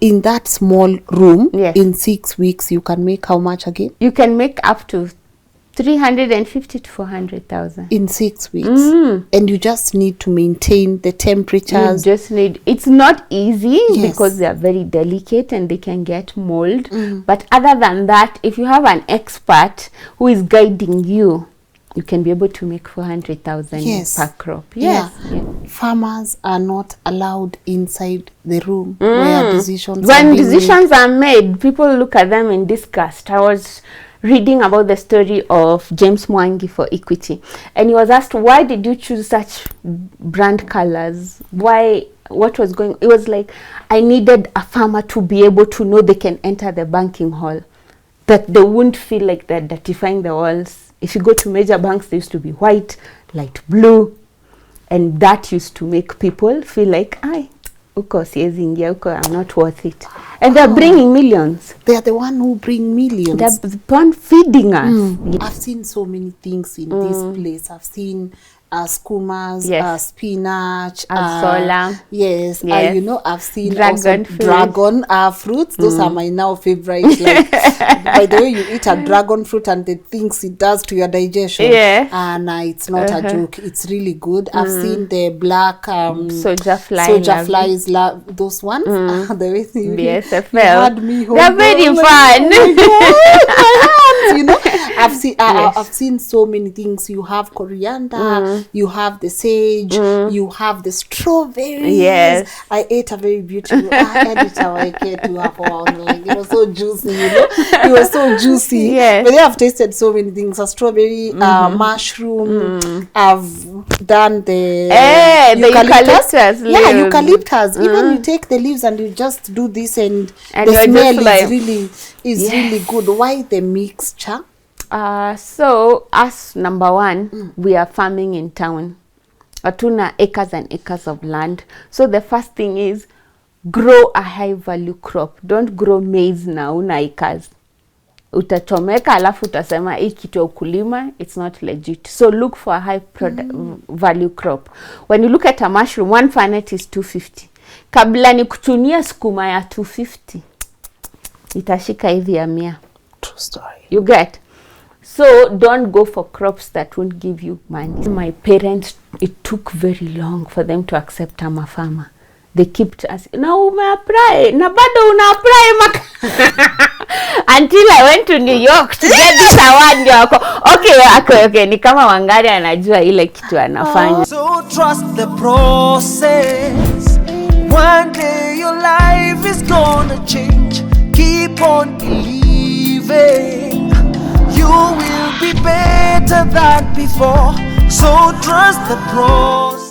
in that small room, in 6 weeks, you can make how much again? You can make up to 350 to 400,000 in 6 weeks. And you just need to maintain the temperatures. You just need, it's not easy because they are very delicate and they can get mold. But other than that, if you have an expert who is guiding you, you can be able to make 400,000 per crop. Farmers are not allowed inside the room where decisions when decisions are made. People look at them in disgust. I was reading about the story of James Mwangi for Equity, and he was asked, why did you choose such brand colors? Why? What was going? It was like, I needed a farmer to be able to know they can enter the banking hall, that they wouldn't feel like they're dirtifying the walls. If you go to major banks, they used to be white, light blue, and that used to make people feel like, I'm not worth it. And they're bringing millions. They are the one who bring millions. They're the one feeding us. I've seen so many things in this place. I've seen skumas, spinach, sola. You know, I've seen dragon fruits. Those are my now favorite. Like, by the way, you eat a dragon fruit and the things it does to your digestion. And it's not a joke. It's really good. I've seen the black soja flies, those ones. The way you had me they're very fun. You know, I've seen so many things. You have coriander, you have the sage, you have the strawberries. I ate a very beautiful editor I get to have one. Like, it was so juicy, you know. It was so juicy. But they have tasted so many things. A strawberry, mushroom. I've done the eucalyptus. Eucalyptus. Even you take the leaves and you just do this, and the smell is really good. Why the mixture? So us, number one, we are farming in town. Atuna acres and acres of land. So the first thing is grow a high value crop. Don't grow maize na una acres. Utachomeka alafu utasema hii kitu ukulima, it's not legit. So look for a high value crop. When you look at a mushroom, one fernet is 250. Kabla ni kuchunia sukuma ya 250. Itashika hivi ya 100. True story. You get? So don't go for crops that won't give you money. My parents, it took very long for them to accept I'm a farmer. They kept us, na umeapply, na bado una-apply until I went to New York to get this award. Okay, ni kama Wangari anajua ile kitu anafanya. So trust the process. One day your life is gonna change. Keep on believing. You will be better than before. So trust the process.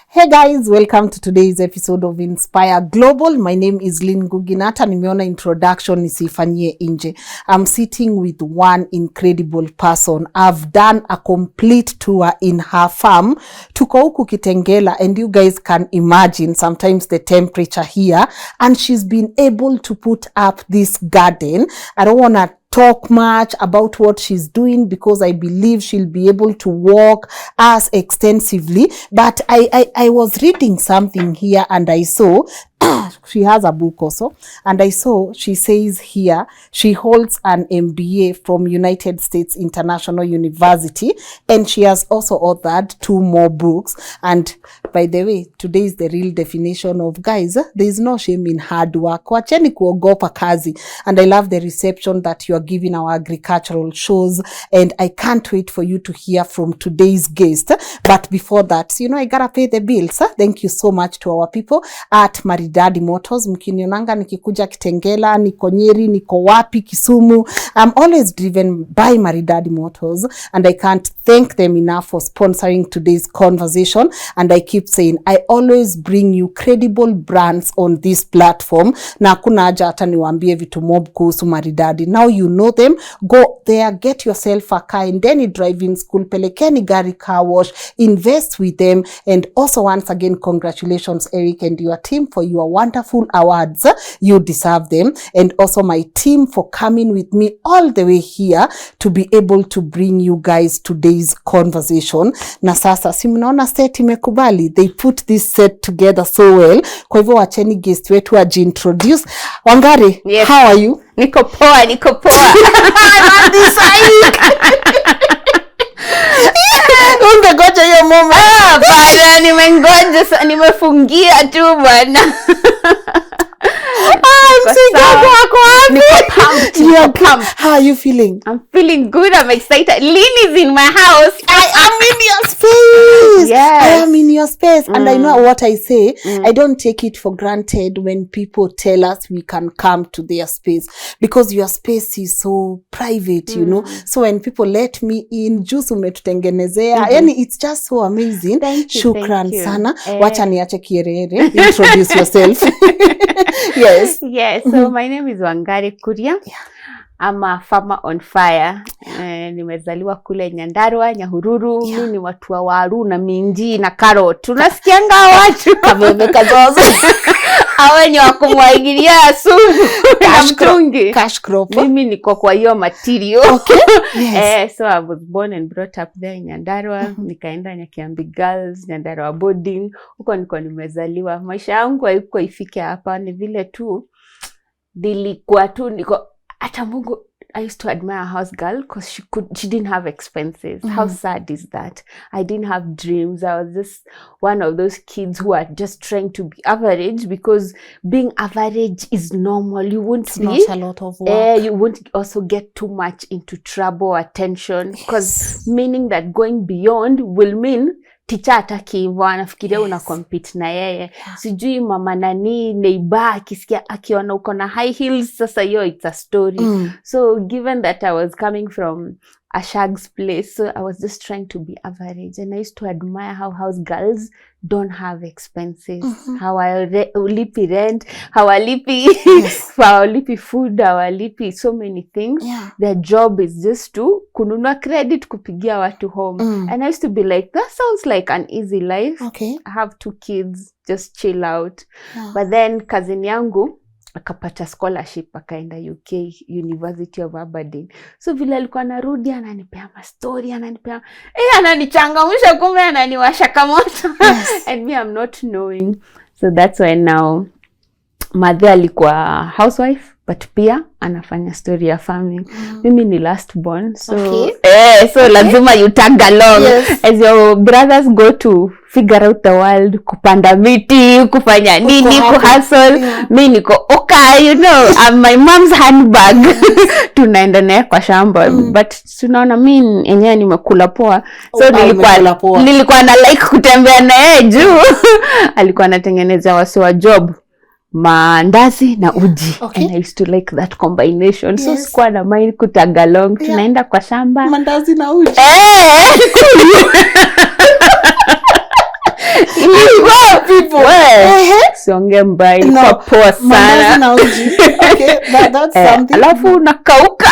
Hey guys, welcome to today's episode of Inspire Global. My name is Lynn Ngugi. Hata nimeona introduction nisifanyie nje. I'm sitting with one incredible person. I've done a complete tour in her farm. Tuko huku Kitengela, and you guys can imagine sometimes the temperature here. And she's been able to put up this garden. I don't want to talk much about what she's doing because I believe she'll be able to walk us extensively. But I was reading something here and I saw she has a book also, and I saw she says here she holds an MBA from United States International University, and she has also authored 2 more books. And by the way, today is the real definition of, guys, there is no shame in hard work. Wacheni kuogopa kazi. And I love the reception that you are giving our agricultural shows, and I can't wait for you to hear from today's guest. But before that, you know, I gotta pay the bills. Thank you so much to our people at Maridadi Maridadi Motors. Mkinionanga nikikuja Kitengela, niko Nyeri, niko wapi, Kisumu, I'm always driven by Maridadi Motors, and I can't thank them enough for sponsoring today's conversation. And I keep saying, I always bring you credible brands on this platform. Na hakuna haja hata niwaambie vitu mob kuhusu Maridadi. Now you know them. Go there, get yourself a car, and then driving school, pelekeni gari car wash, invest with them. And also once again, congratulations Eric and your team for your wonderful awards. You deserve them. And also my team for coming with me all the way here to be able to bring you guys today's conversation. Na sasa si mnaona set imekubali, they put this set together so well. Kwa hivyo wacheni guest wetu ajiintroduce. Wangari, yes. How are you? Niko poa. Ungegoja hiyo moment. Bana nimengoja, nimefungia tu bwana. How are you feeling? I'm feeling good. I'm excited. Lynn is in my house. I am in your space. Yes. I am in your space. And I know what I say. I don't take it for granted when people tell us we can come to their space, because your space is so private, you know. So when people let me in, juice umetutengenezea. Yani it's just so amazing. Thank you, Shukran thank you. sana. Wacha niache kierere. Introduce yourself. Yes. Yes. So my name is Wangari Kuria. Yeah. I'm a farmer on fire. Nimezaliwa kule Nyandarua, Nyahururu. Yeah. Mimi ni watu wa waru na minji na carrot. Tunasikianga watu Kabebe kazozo. Hawa ni wakumwagilia sumu na mtungi. Cash crop. Mimi niko kwa hiyo material. Okay. Yes. So I was born and brought up there in Nyandarua. Nikaenda Nyakiambi Girls, Nyandarua boarding. Huko niko nimezaliwa. Maisha yangu haiko ifike hapa, ni vile tu nilikuwa tu niko hata Mungu. I used to admire a house girl because she didn't have expenses. How sad is that? I didn't have dreams. I was just one of those kids who are just trying to be average, because being average is normal. You won't It's not a lot of work. You won't also get too much into trouble or attention, because meaning that going beyond will mean teacher ataki hivyo, anafikiria una compete na yeye. Sijui mama nani neighbor akisikia akiona uko na high heels, sasa hiyo it's a story. So given that I was coming from a shag's place, so I was just trying to be average, and I used to admire how house girls don't have expenses. How I lipi rent, how I lipi food, how I lipi so many things. Yeah. Their job is just to kununua credit, kupigia watu home. And I used to be like, that sounds like an easy life. Okay. I have 2 kids, just chill out. Yeah. But then cousin yangu akapata scholarship, akaenda UK, University of Aberdeen. So vile alikuwa anarudi ananipea story, ananichangamsha, kumbe ananiwasha kamoto. And me, I'm not knowing. So that's why now Madhe alikuwa housewife, but pia anafanya story ya farming. Mimi ni last born, so so lazima you tag along. Yes. As your brothers go to figure out the world, kupanda miti, kufanya nini, kuhustle. Mimi niko okay, you know, I'm my mom's handbag. Tunaenda naye kwa shamba. But tunaona mimi enyewe nimekula poa. So nilikuwa na like kutembea naye juu. Alikuwa anatengeneza wasi wa job, mandazi na uji. Okay. And I used to like that combination. Yes. So sikuwa na mind kutagalong. Yeah. Tunaenda kwa shamba. Mandazi na uji. People. Songe mbai. Kwa poa sana. Mandazi na uji. Okay, that's something. Alafu nakauka.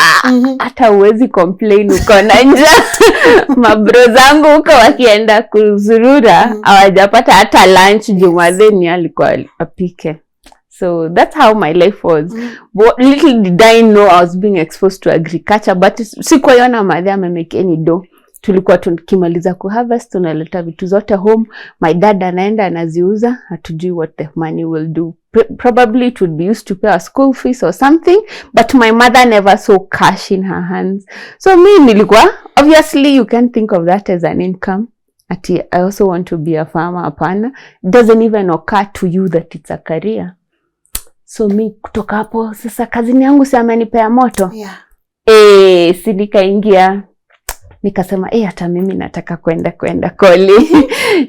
Hata uwezi complain uko na njaa. Mabro zangu huko wakienda kuzurura. Hawajapata hata lunch. Jumadheni alikuwa apike. So that's how my life was. But little did I know I was being exposed to agriculture. But sikuwa yona madhe amemake any dough. Tulikuwa tukimaliza kuharvest, tunaleta vitu zote home. My dad anaenda anaziuza. Hatujui what the money will do. Probably it would be used to pay our school fees or something. But my mother never saw cash in her hands. So me nilikuwa, obviously you can think of that as an income. I also want to be a farmer. Apana. It doesn't even occur to you that it's a career. So mi kutoka hapo, sasa kazini yangu si amenipea moto. Yeah. Si nikaingia. Nikasema, hata mimi nataka kwenda Koli.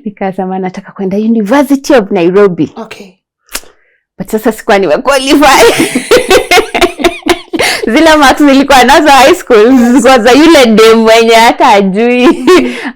Nikasema nataka kwenda University of Nairobi. Okay. but sasa sikuwa nimequalify. Zile marks nilikuwa nazo high school zilikuwa za yule dem mwenye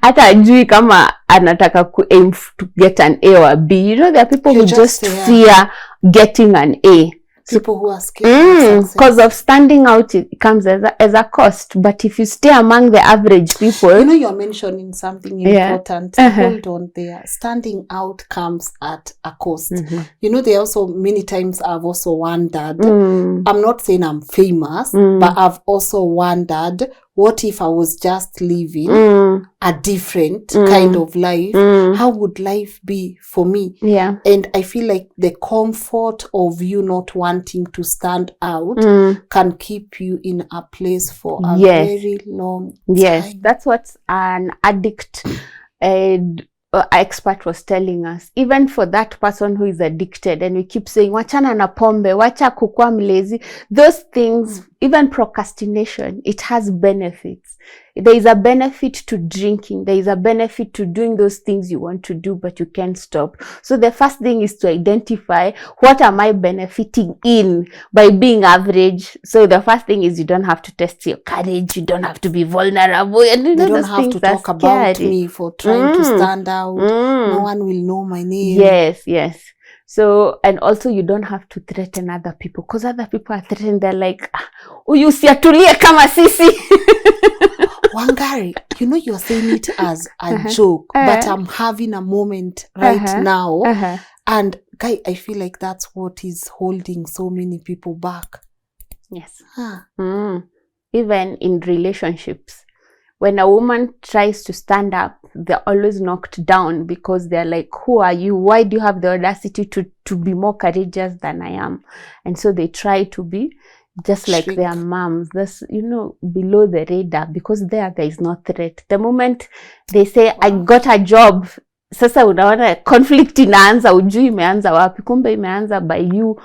hata ajui kama anataka ku aim to get an A or B. You know, there are people who just fear getting an A. People who are scared because of standing out, it comes as a cost. But if you stay among the average people, you know, you're mentioning something important. Hold on there. Standing out comes at a cost. You know, there also many times I've also wondered. I'm not saying I'm famous, but I've also wondered, what if I was just living a different kind of life? How would life be for me? Yeah. And I feel like the comfort of you not wanting to stand out can keep you in a place for a very long time. Yes, that's what an addict expert was telling us. Even for that person who is addicted, and we keep saying, wachana na pombe, wacha kukua mlezi, those things, even procrastination, it has benefits. There is a benefit to drinking. There is a benefit to doing those things you want to do, but you can't stop. So the first thing is to identify, what am I benefiting in by being average? So the first thing is, you don't have to test your courage. You don't have to be vulnerable. And you don't have to talk about me for trying to stand out. No one will know my name. Yes. So, and also you don't have to threaten other people, because other people are threatened. They're like, uyu usiatulie kama sisi. Wangari, you know, you're saying it as a joke, but I'm having a moment right now. And guy, I feel like that's what is holding so many people back. Yes. Even in relationships, when a woman tries to stand up, they're always knocked down, because they're like, who are you? Why do you have the audacity to be more courageous than I am? And so they try to be just like their moms. That's, you know, below the radar, because there is no threat. The moment they say, I got a job, sasa unaona conflict inaanza, ujui imeanza wapi, kumbe imeanza by you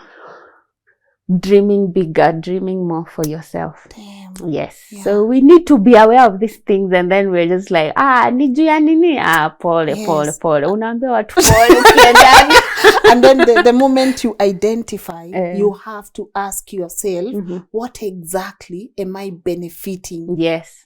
dreaming bigger, dreaming more for yourself. Damn. Yes. Yeah. So we need to be aware of these things, and then we're just like, niju ya nini? Pole. Unaambia watu pole ukiendani. And then the moment you identify, you have to ask yourself, what exactly am I benefiting? Yes.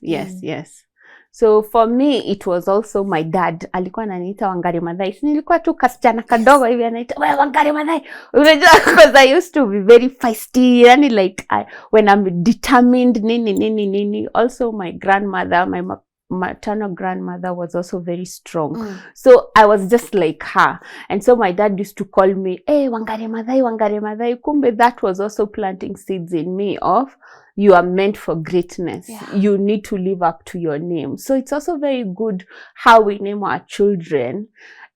So for me, it was also my dad. Alikuwa ananiita Wangari Maathai. Nilikuwa tu kasichana kadogo hivi anaita, wewe Wangari Maathai. Because I used to be very feisty. Yani like, when I'm determined, nini. Also my grandmother, my maternal grandmother was also very strong. So I was just like her. And so my dad used to call me, hey, Wangari Maathai. Kumbe that was also planting seeds in me of, you are meant for greatness. Yeah. You need to live up to your name. So it's also very good how we name our children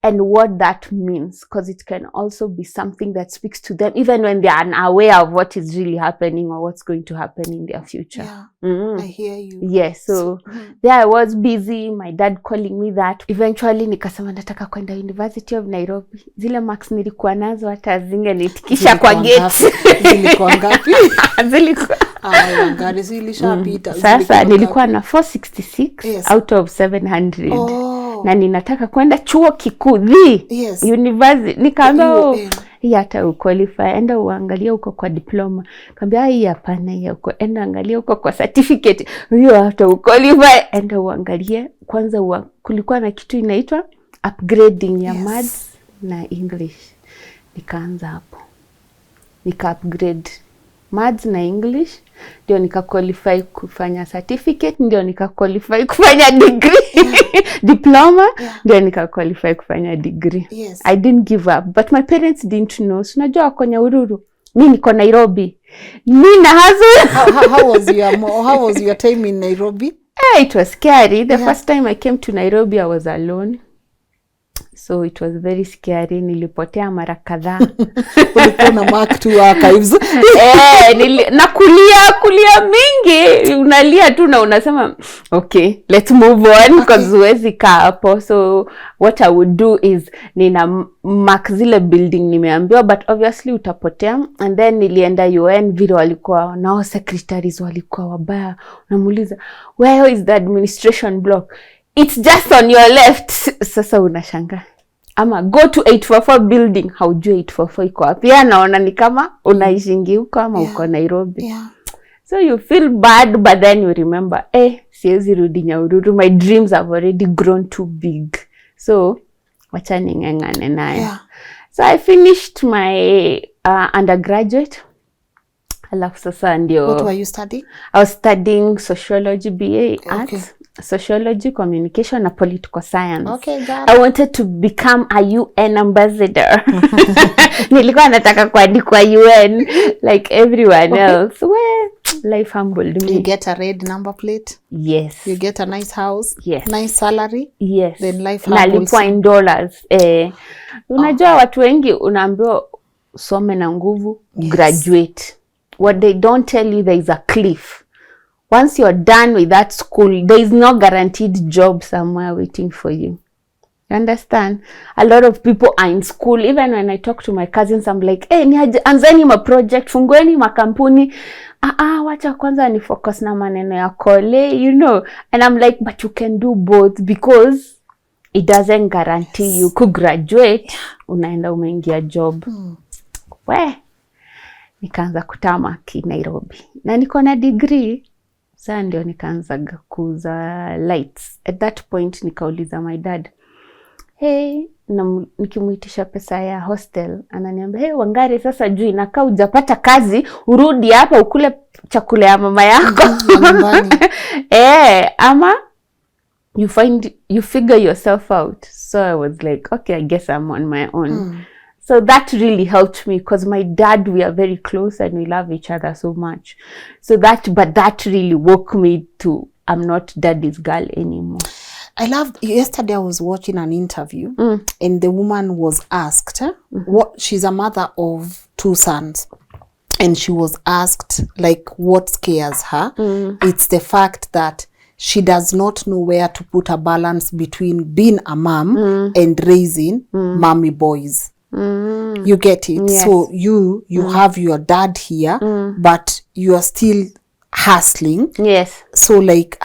and what that means, because it can also be something that speaks to them, even when they are unaware of what is really happening or what's going to happen in their future. Yeah, I hear you. Yes, so there I was busy, my dad calling me that. Eventually nikasema nataka kwenda University of Nairobi. Zile marks nilikuwa nazo hata zingenitikisha kwa gate. Zilikuwa ngapi? Zilikuwa Wangari zilishapita. Sasa nilikuwa na 466 out of 700. Na ninataka kwenda chuo kikuu university. Nikaambia hii hata uqualify, enda uangalia uko kwa diploma. Kaambia hii hapana, hii uko enda angalia uko kwa certificate. Hiyo hata uqualify, enda uangalie kwanza kulikuwa na kitu inaitwa upgrading ya maths na English. Nikaanza hapo. Nika-upgrade maths na English, ndio nika-qualify kufanya certificate, ndio nika-qualify kufanya degree. Diploma, ndio nika-qualify kufanya degree. I didn't give up, but my parents didn't know. So unajua wako Nyahururu, mimi niko Nairobi. Nina hustle. How was your time in Nairobi? It was scary. The first time I came to Nairobi, I was alone. So it was very scary. Nilipotea mara kadhaa. Ulikuwa na mark to archives. Na kulia mingi. Unalia tu na unasema, okay, let's move on, because huwezi kaa hapo. So what I would do is, nina mark zile building nimeambiwa, but obviously utapotea. And then nilienda UN, vile walikuwa nao secretaries walikuwa wabaya. Unamuuliza, where is the administration block? It's just on your left. Sasa unashanga. ama go to 844 building, haujui 844 iko wapi. Naona ni kama unaishingi huko ama uko Nairobi. So you feel bad, but then you remember, siwezi rudi Nyahururu, my dreams have already grown too big. So wacha ning'ang'ane nayo. So I finished my undergraduate. Alafu sasa ndio. What were you studying? I was studying sociology, BA Arts, sociology, communication and political science. Okay, got it. I wanted to become a UN ambassador. Nilikuwa nataka kuandikwa UN like everyone else. Well, life humbled me. You get a red number plate? Yes. You get a nice house? Yes. Nice salary? Yes. Then life humbles. Nalipwa in dollars. Unajua watu wengi unaambiwa some na nguvu, graduate. What they don't tell you, there is a cliff. Once you're done with that school, there is no guaranteed job somewhere waiting for you. You understand? A lot of people are in school. Even when I talk to my cousins, I'm like, anzeni ma project, fungueni ma kampuni. Wacha kwanza ni focus na maneno ya kole, you know. And I'm like, but you can do both because it doesn't guarantee you could graduate, unaenda umeingia job. Nikaanza kutamaki Nairobi. Na niko na degree. Sasa ndio nikaanza kuuza lights. At that point nikauliza my dad, nikimuitisha pesa ya hostel, ananiambia, Wangari, sasa juu inakaa hujapata kazi, urudi hapa ukule chakula ya mama yako. Ama you figure yourself out. So I was like, okay, I guess I'm on my own. So that really helped me because my dad, we are very close and we love each other so much. But that really woke me to, I'm not daddy's girl anymore. I loved, yesterday I was watching an interview and the woman was asked, she's a mother of 2 sons. And she was asked, like, what scares her? It's the fact that she does not know where to put a balance between being a mom and raising mommy boys. You get it? Yes. So you have your dad here, but you are still hustling. Yes. So like,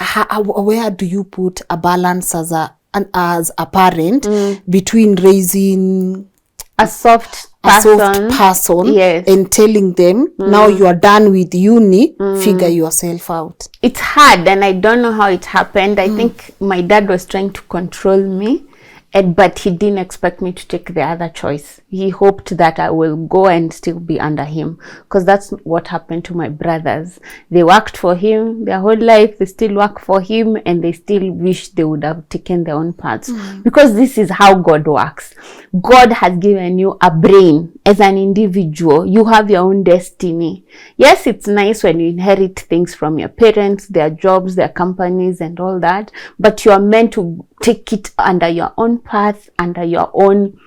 where do you put a balance as a parent between raising a soft person, yes, and telling them, now you are done with uni, figure yourself out? It's hard, and I don't know how it happened. I think my dad was trying to control me. But he didn't expect me to take the other choice. He hoped that I will go and still be under him. Because that's what happened to my brothers. They worked for him their whole life. They still work for him. And they still wish they would have taken their own paths. Because this is how God works. God has given you a brain. As an individual, you have your own destiny. Yes, it's nice when you inherit things from your parents, their jobs, their companies and all that. But you are meant to take it under your own path, under your own,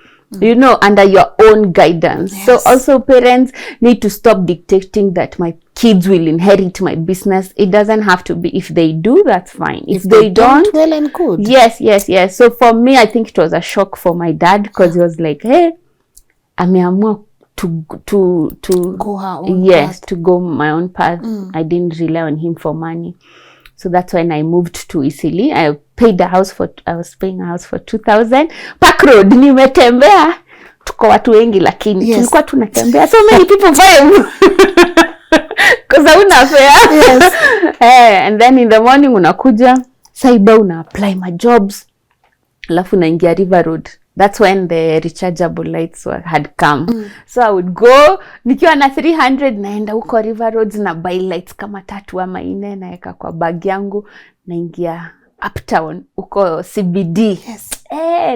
under your own guidance. Yes. So also parents need to stop dictating that my kids will inherit my business. It doesn't have to be. If they do, that's fine. If they don't, well and good. Yes. So for me, I think it was a shock for my dad because he was like, ameamua to go her own path. To go my own path. I didn't rely on him for money. So that's when I moved to Isili. I was paying a house for 2,000. Park Road, nimetembea. Tuko watu wengi lakini tulikuwa tunatembea. So many people vibe. Because hauna fare. Yes. And then in the morning unakuja, Saiba una apply my jobs. Alafu naingia River Road. That's when the rechargeable lights had come. So I would go, nikiwa na 300 naenda huko River Roads na buy lights kama 3 ama 4 naeka kwa bag yangu, naingia uptown huko CBD. Yes.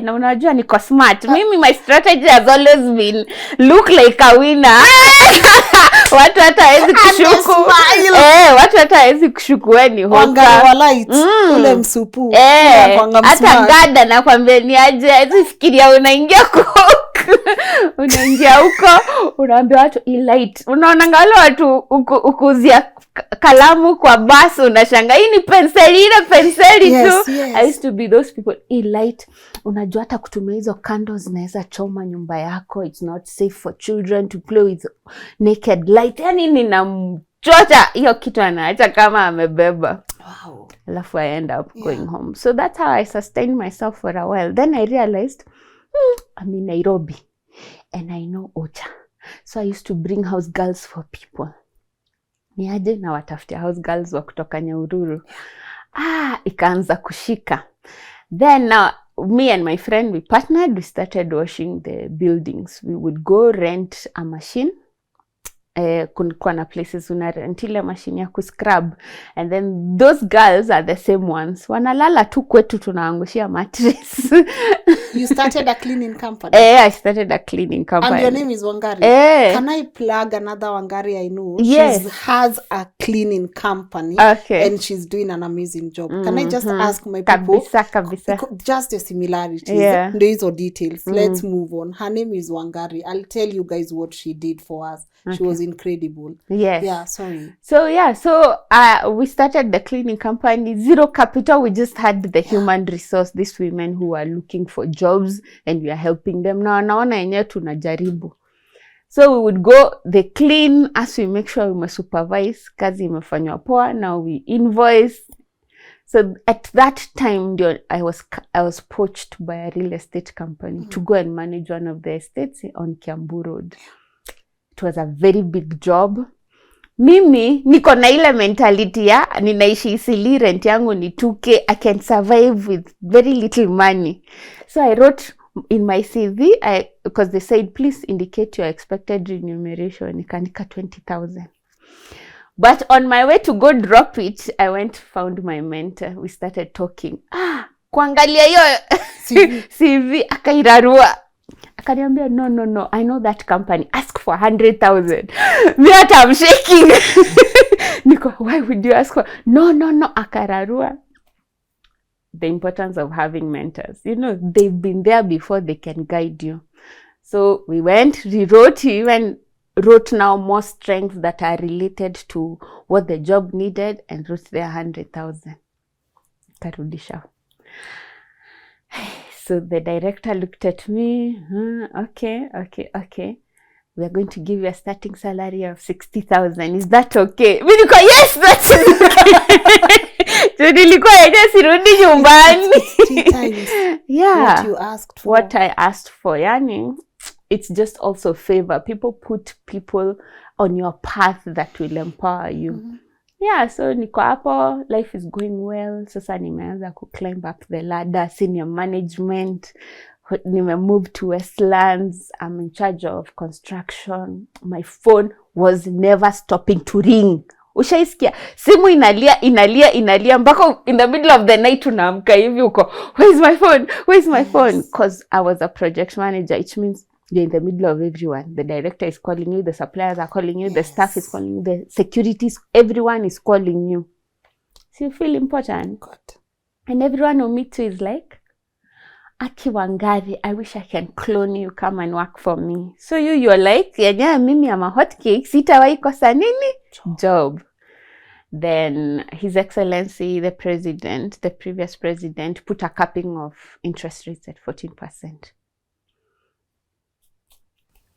Na unajua niko smart. Mimi my strategy has always been look like a winner. Watu hata hawezi kushuku. Watu hata hawezi kushuku wewe ni hoka. Wangari wa lights, ule msupu. Hata gada nakwambia ni aje, hawezi fikiria unaingia unaingia huko, unaambia watu light. Unaona ngalo watu ukuzia kalamu kwa basi unashanga hii ni penseli tu. Yes. I used to be those people. Light, unajua hata kutumia hizo candles zinaweza choma nyumba yako. It's not safe for children to play with naked light. Yani ninamchota hiyo kitu anaacha kama amebeba. Wow. Alafu I end up going home. So that's how I sustained myself for a while. Then I realized I'm in Nairobi and I know Ocha. So I used to bring house girls for people. Niaje na watafutia house girls wa kutoka Nyahururu. Ikaanza kushika. Then now, me and my friend, we partnered. We started washing the buildings. We would go rent a machine. Kulikuwa na places una rent ile machine ya kuscrub. And then those girls are the same ones. Wanalala tu kwetu tunaangushia mattress. You started a cleaning company? I started a cleaning company. And your name is Wangari? Can I plug another Wangari I know? Yes. She has a cleaning company. Okay. And she's doing an amazing job. Can I just ask my people? Kabisa. Just the similarities. Yeah. These are details. Let's move on. Her name is Wangari. I'll tell you guys what she did for us. Okay. She was incredible. Yes. Yeah, sorry. So we started the cleaning company. Zero capital. We just had the human resource. These women who are looking for jobs and we are helping them. Na wanaona yenyewe tunajaribu. So we would go, they clean, as we make sure we supervise. Kazi imefanywa poa. Now we invoice. So at that time, I was poached by a real estate company to go and manage one of the estates on Kiambu Road. It was a very big job. Mimi niko na ile mentality ya ninaishi Isili, rent yangu ni 2K, I can survive with very little money. So I wrote in my CV, because they said please indicate your expected remuneration, nikaandika 20,000. But on my way to go drop it, I went found my mentor. We started talking. Kuangalia hiyo CV akairarua. Akaniambia no, I know that company. Ask for 100,000. Me hata I'm shaking. Niko, why would you ask for? No, akararua. The importance of having mentors. You know, they've been there before, they can guide you. So we went, rewrote, he even wrote now more strengths that are related to what the job needed and wrote there 100,000. Karudisha. So the director looked at me, okay. We are going to give you a starting salary of 60,000. Is that okay? Mimi niko, yes, that's okay. So nilikuwa yenyewe sirudi nyumbani. 60 times. Yeah. What you asked for. What I asked for, yani, it's just also favor. People put people on your path that will empower you. Yeah, so niko hapo, life is going well. Sasa nimeanza climb up the ladder, senior management. Move to Westlands. I'm in charge of construction. My phone was never stopping to ring. Ushaisikia simu inalia mpaka in the middle of the night unaamka hivi uko, where's my phone? Because I was a project manager, which means you're in the middle of everyone. The director is calling you, the suppliers are calling you, the staff is calling you, the securities, everyone is calling you. So you feel important. God. And everyone who meets you is like, Aki Wangari, I wish I can clone you, come and work for me. So you're like, yeah, mimi am a hot cake, sitawahi kosa nini? Job. Then His Excellency, the previous president, put a capping of interest rates at 14%.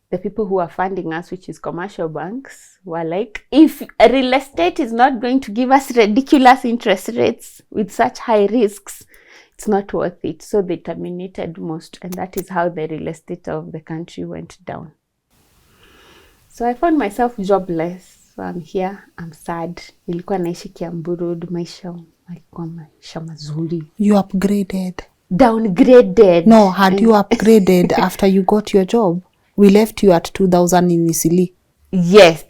The people who are funding us, which is commercial banks, were like, if real estate is not going to give us ridiculous interest rates with such high risks, it's not worth it. So they terminated most, and that is how the real estate of the country went down. So I found myself jobless. So I'm here, I'm sad. Nilikuwa naishi Kiambu Road, maisha mazuri. You upgraded. Downgraded. No, had you upgraded after you got your job? We left you at 2,000 in Isili. Yes.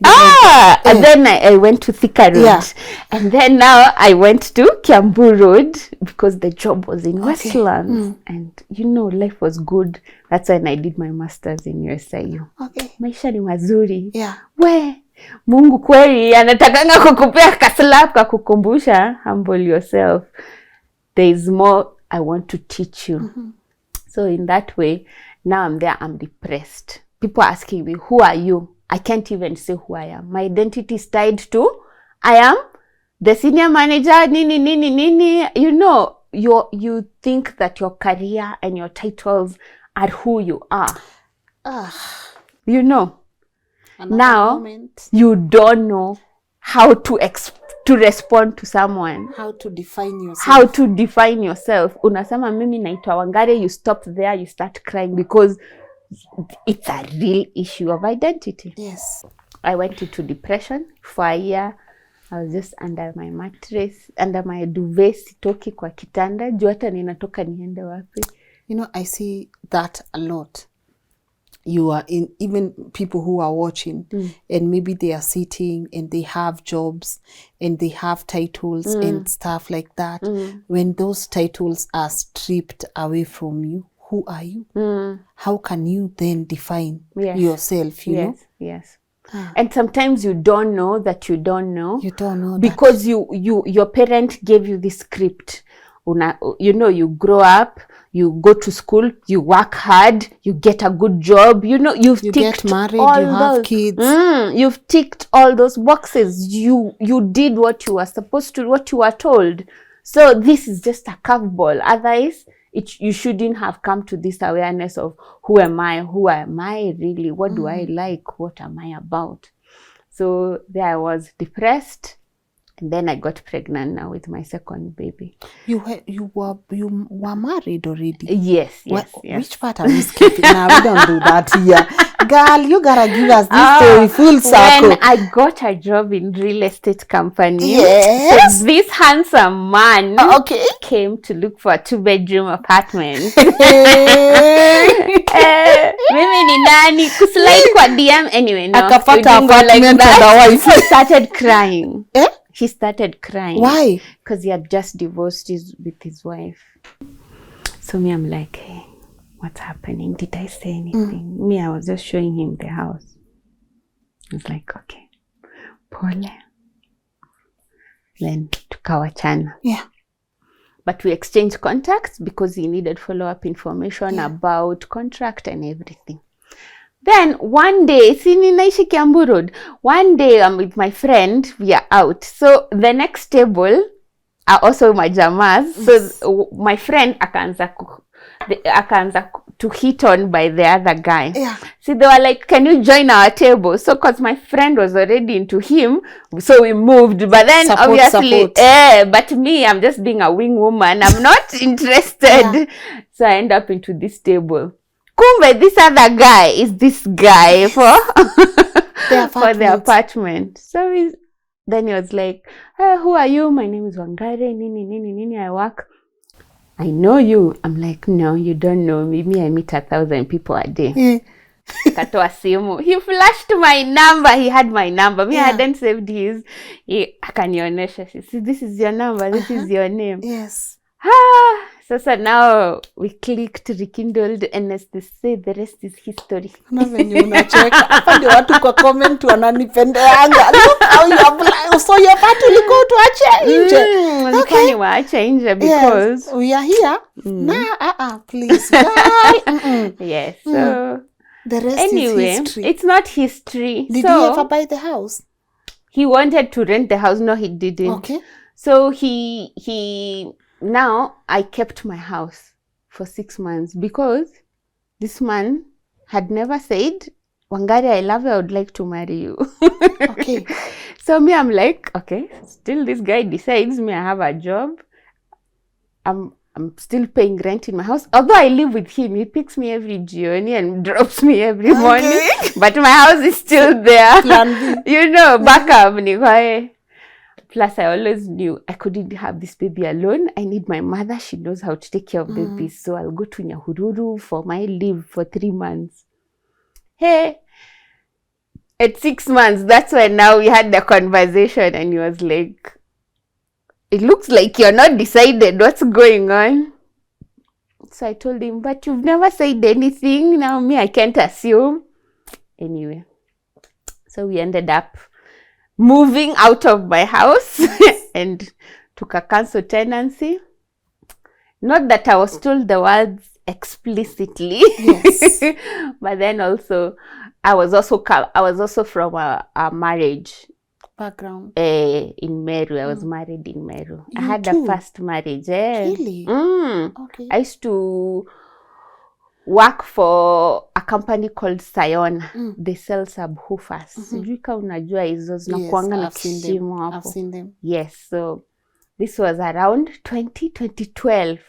And then I went to Thika Road. Yeah. And then now I went to Kiambu Road because the job was in Westlands. And you know, life was good. That's when I did my master's in USIU. Okay. Maisha ni mazuri. Yeah. Mungu kweli anatakanga kukupea kaslap kakukumbusha, humble yourself. There is more I want to teach you. So in that way, now I'm there, I'm depressed. People are asking me, who are you? I can't even say who I am. My identity is tied to, I am the senior manager, nini. You know, you think that your career and your titles are who you are. You know. Another now, moment. You don't know how to to respond to someone. How to define yourself. How to define yourself. Unasema mimi naitwa Wangari, you stop there, you start crying because it's a real issue of identity. Yes. I went into depression for a year. I was just under my mattress, under my duvet, sitoki kwa kitanda, juu hata ninatoka niende wapi. You know, I see that a lot. You are in, even people who are watching, and maybe they are sitting and they have jobs and they have titles and stuff like that. When those titles are stripped away from you, who are you? How can you then define yourself, you know? Yes. And sometimes you don't know that you don't know. You don't know because your parent gave you this script. You know, you grow up, you go to school, you work hard, you get a good job. You know, you get married, you have kids. You've ticked all those boxes. You did what you were supposed to, what you were told. So this is just a curveball. Otherwise, you shouldn't have come to this awareness of who am I really, what do I like, what am I about. So there I was, depressed, and then I got pregnant now with my second baby. You were married already? Yes. Which part are we skipping? Now we don't do that here. Girl, you gotta give us this story full circle. When I got a job in real estate company, yes, so this handsome man came to look for a 2-bedroom apartment. Mimi ni nani kuslide kwa DM anyway, no. Akapata apartment for the wife. He started crying. He started crying. Why? Because he had just divorced with his wife. So me, I'm like, hey, what's happening? Did I say anything? Me, I was just showing him the house. I was like, okay, pole. Then tukawachana. Yeah. But we exchanged contacts because he needed follow-up information about contract and everything. Then one day, naishi Kiambu Road. One day I'm with my friend, we are out. So the next table are also my jamas. So my friend akaanza to hit on by the other guy. Yeah. So they were like, can you join our table? So because my friend was already into him, so we moved. But then obviously, but me, I'm just being a wing woman. I'm not interested. So I end up into this table. Kumbe, this other guy is this guy for the apartment. So then he was like, who are you? My name is Wangari. Nini, I work. I know you. I'm like, no, you don't know me. Me, I meet 1,000 people a day. Katoa simu. He flashed my number. He had my number. Me, I hadn't saved his. Akanionesha. See, this is your number. This is your name. Yes. So now we clicked, rekindled, and as they say, the rest is history. Na venye unacheka. Hapa ndio watu kwa comment wananipendeanga. Look how you apply. So your part uliko tuache nje. Okay. Waache nje because we are here. Please. Yes. So the rest anyway, is history. It's not history. Did he ever buy the house? He wanted to rent the house. No, he didn't. Okay. So he now I kept my house for 6 months because this man had never said, Wangari, I love you, I would like to marry you. Okay. So me, I'm like, okay, still this guy decides me, I have a job. I'm still paying rent in my house. Although I live with him, he picks me every journey and drops me every morning. But my house is still there. Plan B. You know, backup. Plus, I always knew I couldn't have this baby alone. I need my mother. She knows how to take care of babies. So I'll go to Nyahururu for my leave for 3 months. Hey, at 6 months, that's when now we had the conversation and he was like, it looks like you're not decided what's going on. So I told him, but you've never said anything. Now me, I can't assume. Anyway, so we ended up moving out of my house and took a council tenancy. Not that I was told the words explicitly, but then also I was also from a marriage background in Meru. I was married in Meru. I had the first marriage. Really? Okay. I used to work for a company called Sayona. They sell subwoofers. Sijui kama unajua hizo zinakuanga na kishimo hapo. I've seen them. Yes, so this was around 2012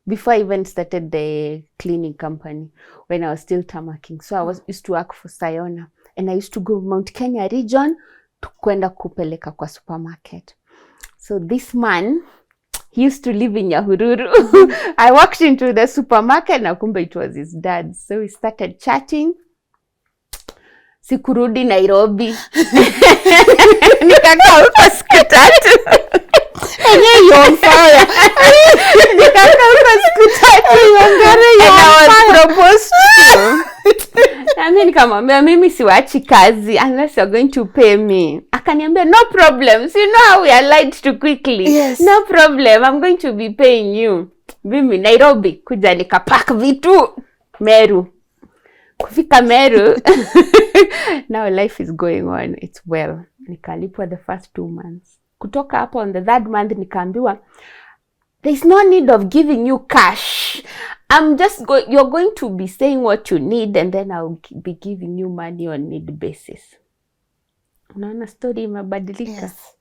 before I even started the cleaning company, when I was still tamaking. So I used to work for Sayona, and I used to go Mount Kenya region to kwenda kupeleka kwa supermarket. So this man, he used to live in Nyahururu. I walked into the supermarket na kumbe it was his dad. So we started chatting. Sikurudi Nairobi. Nikakaa huko siku 3. You're on fire. Nikakaa huko siku 3. Wangari, And I was proposed to. Na mimi nikamwambia mimi siwachi kazi unless you're going to pay me. Akaniambia no problems. You know how we are lied to quickly. Yes. No problem. I'm going to be paying you. Mimi Nairobi kuja nikapack vitu Meru. Kufika Meru. Now life is going on. It's well. Nikalipwa the first 2 months. Kutoka hapo on the 3rd month nikaambiwa there's no need of giving you cash. You're going to be saying what you need, and then I'll be giving you money on need basis. Unaona story imebadilika. Yes.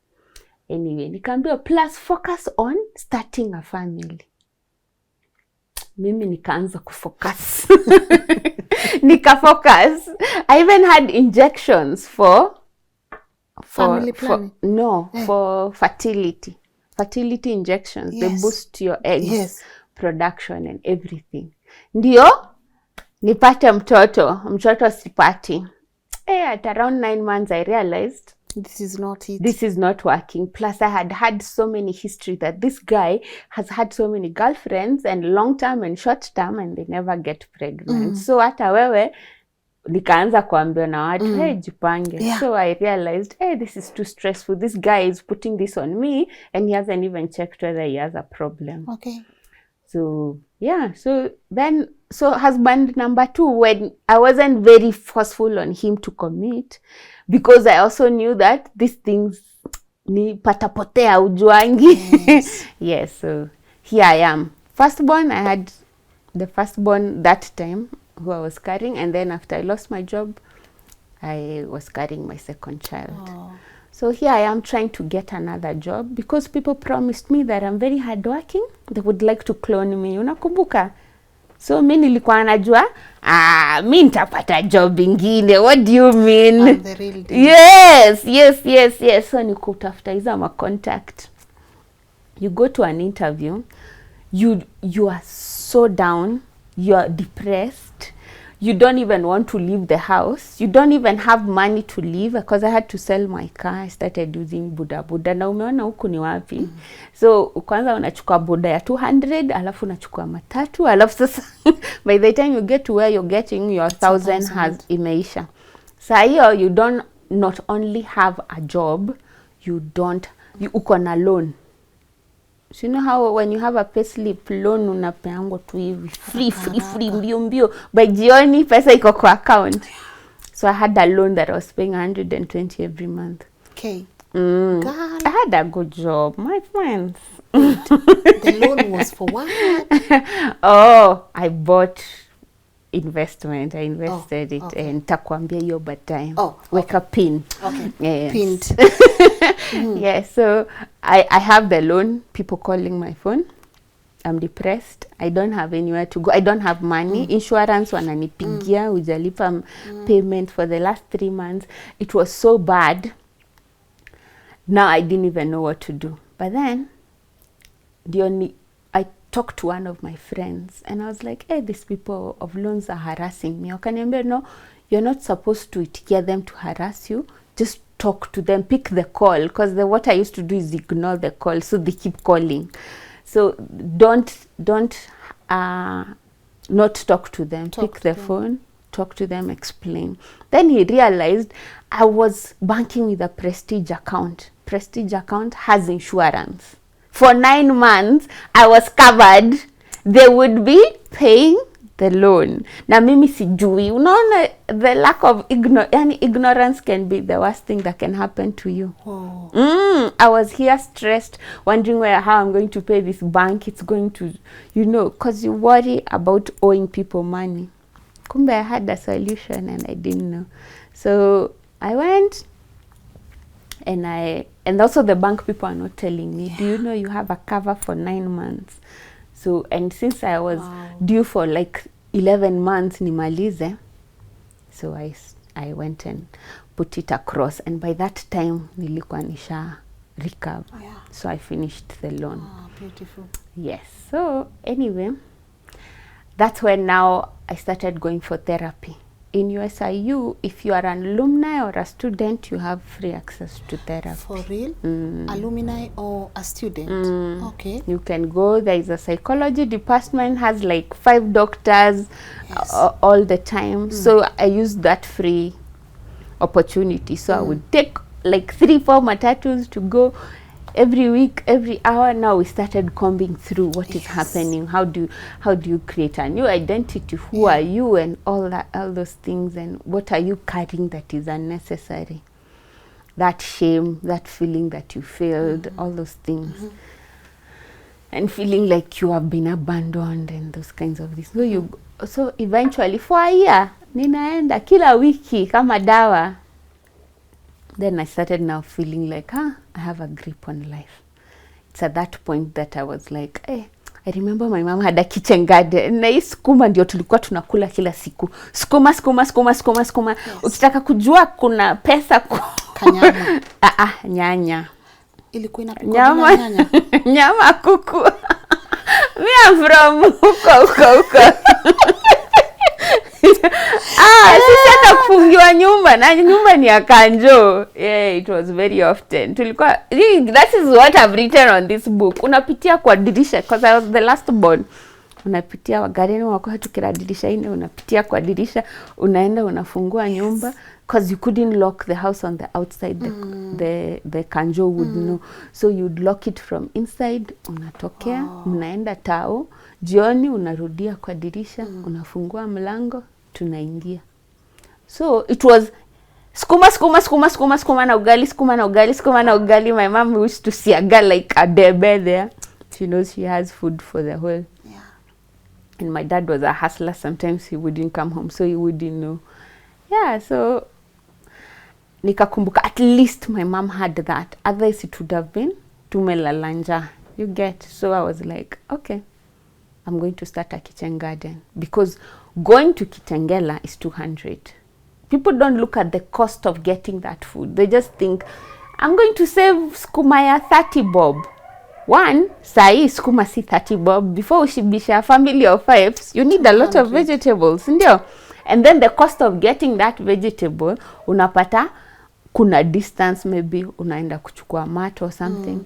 Anyway, nikaambiwa plus focus on starting a family. Mimi nikaanza kufocus. Nikafocus. I even had injections for Family planning. for fertility. Fertility injections. Yes. They boost your eggs. Yes. Production and everything. Ndio nipate mtoto sipati. At around 9 months I realized This is not it. This is not working. Plus I had so many history that this guy has had so many girlfriends, and long term and short term, and they never get pregnant. So hata wewe nikaanza kuambiwa na watu hey jipange. Yeah. So I realized hey, this is too stressful. This guy is putting this on me, and he hasn't even checked whether he has a problem. Okay. So yeah, so husband number 2, when I wasn't very forceful on him to commit, because I also knew that these things ni patapotea ujuangi. Yes. Yes, so here I am. Firstborn, I had the firstborn that time who I was carrying, and then after I lost my job, I was carrying my second child. Oh. So here I am trying to get another job because people promised me that I'm very hardworking. They would like to clone me. Unakumbuka? So mimi nilikuwa najua, mimi nitapata job ingine. What do you mean? I'm the real deal. Yes. So nikutafuta hizo ma contact. You go to an interview, you are so down, you are depressed. You don't even want to leave the house. You don't even have money to leave because I had to sell my car. I started using boda. Na umeona huku ni wapi? So kwanza unachukua boda ya 200, alafu unachukua matatu, alafu sasa by the time you get to where you're getting, your 1,000 has imeisha. Saa hiyo you don't not only have a job, you uko na loan. So you know how when you have a payslip loan unapeangwa tu hivi free mbio by jioni pesa iko kwa account. So I had a loan that I was paying 120 every month. Okay. I had a good job, my friends. The loan was for what? I bought investment. I invested it, okay. and takwambia hiyo baadaye. Okay. A pin. Okay. Yes. Pinned. Yeah, so I have the loan, people calling my phone. I'm depressed. I don't have anywhere to go. I don't have money. Insurance wananipigia, hujalipa payment for the last 3 months. It was so bad. Now I didn't even know what to do. But then I talked to one of my friends and I was like, hey, these people of loans are harassing me. Wakaniambia, no, you're not supposed to get them to harass you. Just talk to them, pick the call, because what I used to do is ignore the call, so they keep calling. So don't not talk to them. Pick the phone, talk to them, explain. Then he realized I was banking with a Prestige account. Prestige account has insurance. For 9 months, I was covered. They would be paying the loan. Na mimi sijui. Unaona, the lack of ignorance can be the worst thing that can happen to you. I was here stressed, wondering how I'm going to pay this bank. It's going to, because you worry about owing people money. Kumbe I had a solution and I didn't know. So I went, and also the bank people are not telling me, do you know you have a cover for 9 months? So, and since I was due for like 11 months nimalize, so I went and put it across, and by that time nilikuwa nisha recover. So I finished the loan. Beautiful. Yes. So anyway, that's when now I started going for therapy. In USIU, if you are an alumni or a student, you have free access to therapy. For real? Alumni or a student? Okay. You can go. There is a psychology department, has like 5 doctors all the time. So I used that free opportunity. So I would take like 3-4 matatus to go every week, every hour. Now we started combing through what is happening. How do you create a new identity? Who are you, and all those things, and what are you carrying that is unnecessary? That shame, that feeling that you failed, all those things, and feeling like you have been abandoned and those kinds of things. So eventually for a year, ninaenda kila wiki kama dawa. Then I started now feeling like, I have a grip on life. It's at that point that I was like, I remember my mom had a kitchen garden. Na hii sukuma ndio tulikuwa tunakula kila siku. Sukuma. Yes. Ukitaka kujua kuna pesa Kanyama. Nyanya. Ilikuwa inapikwa nyanya. Nyama kuku. Me I'm from huko. Sisi hata kufungiwa nyumba, na nyumba ni ya kanjo. Yeah, it was very often. Tulikuwa, that is what I've written on this book. Unapitia kwa dirisha, because I was the last born. Unapitia Wangari wako tukira dirisha ine, unapitia kwa dirisha, unaenda unafungua nyumba, because you couldn't lock the house on the outside. The kanjo would know. So you'd lock it from inside, unatokea, mnaenda tao, jioni unarudia kwa dirisha, unafungua mlango, tunaingia. So it was skuma na ugali. My mom used to siaga like a debe there. She knows she has food for the whole. Yeah. And my dad was a hustler. Sometimes he wouldn't come home, so he wouldn't know. Yeah, so nikakumbuka at least my mom had that. Otherwise it would have been tumelalanja. You get? So I was like, okay, I'm going to start a kitchen garden, because going to Kitengela is 200. People don't look at the cost of getting that food. They just think, I'm going to save skuma 30 bob. One, sai skuma si 30 bob. Before ushibisha a family of 5, you need a lot of vegetables. Ndio. And then the cost of getting that vegetable, unapata kuna distance, maybe unaenda kuchukua mat or something.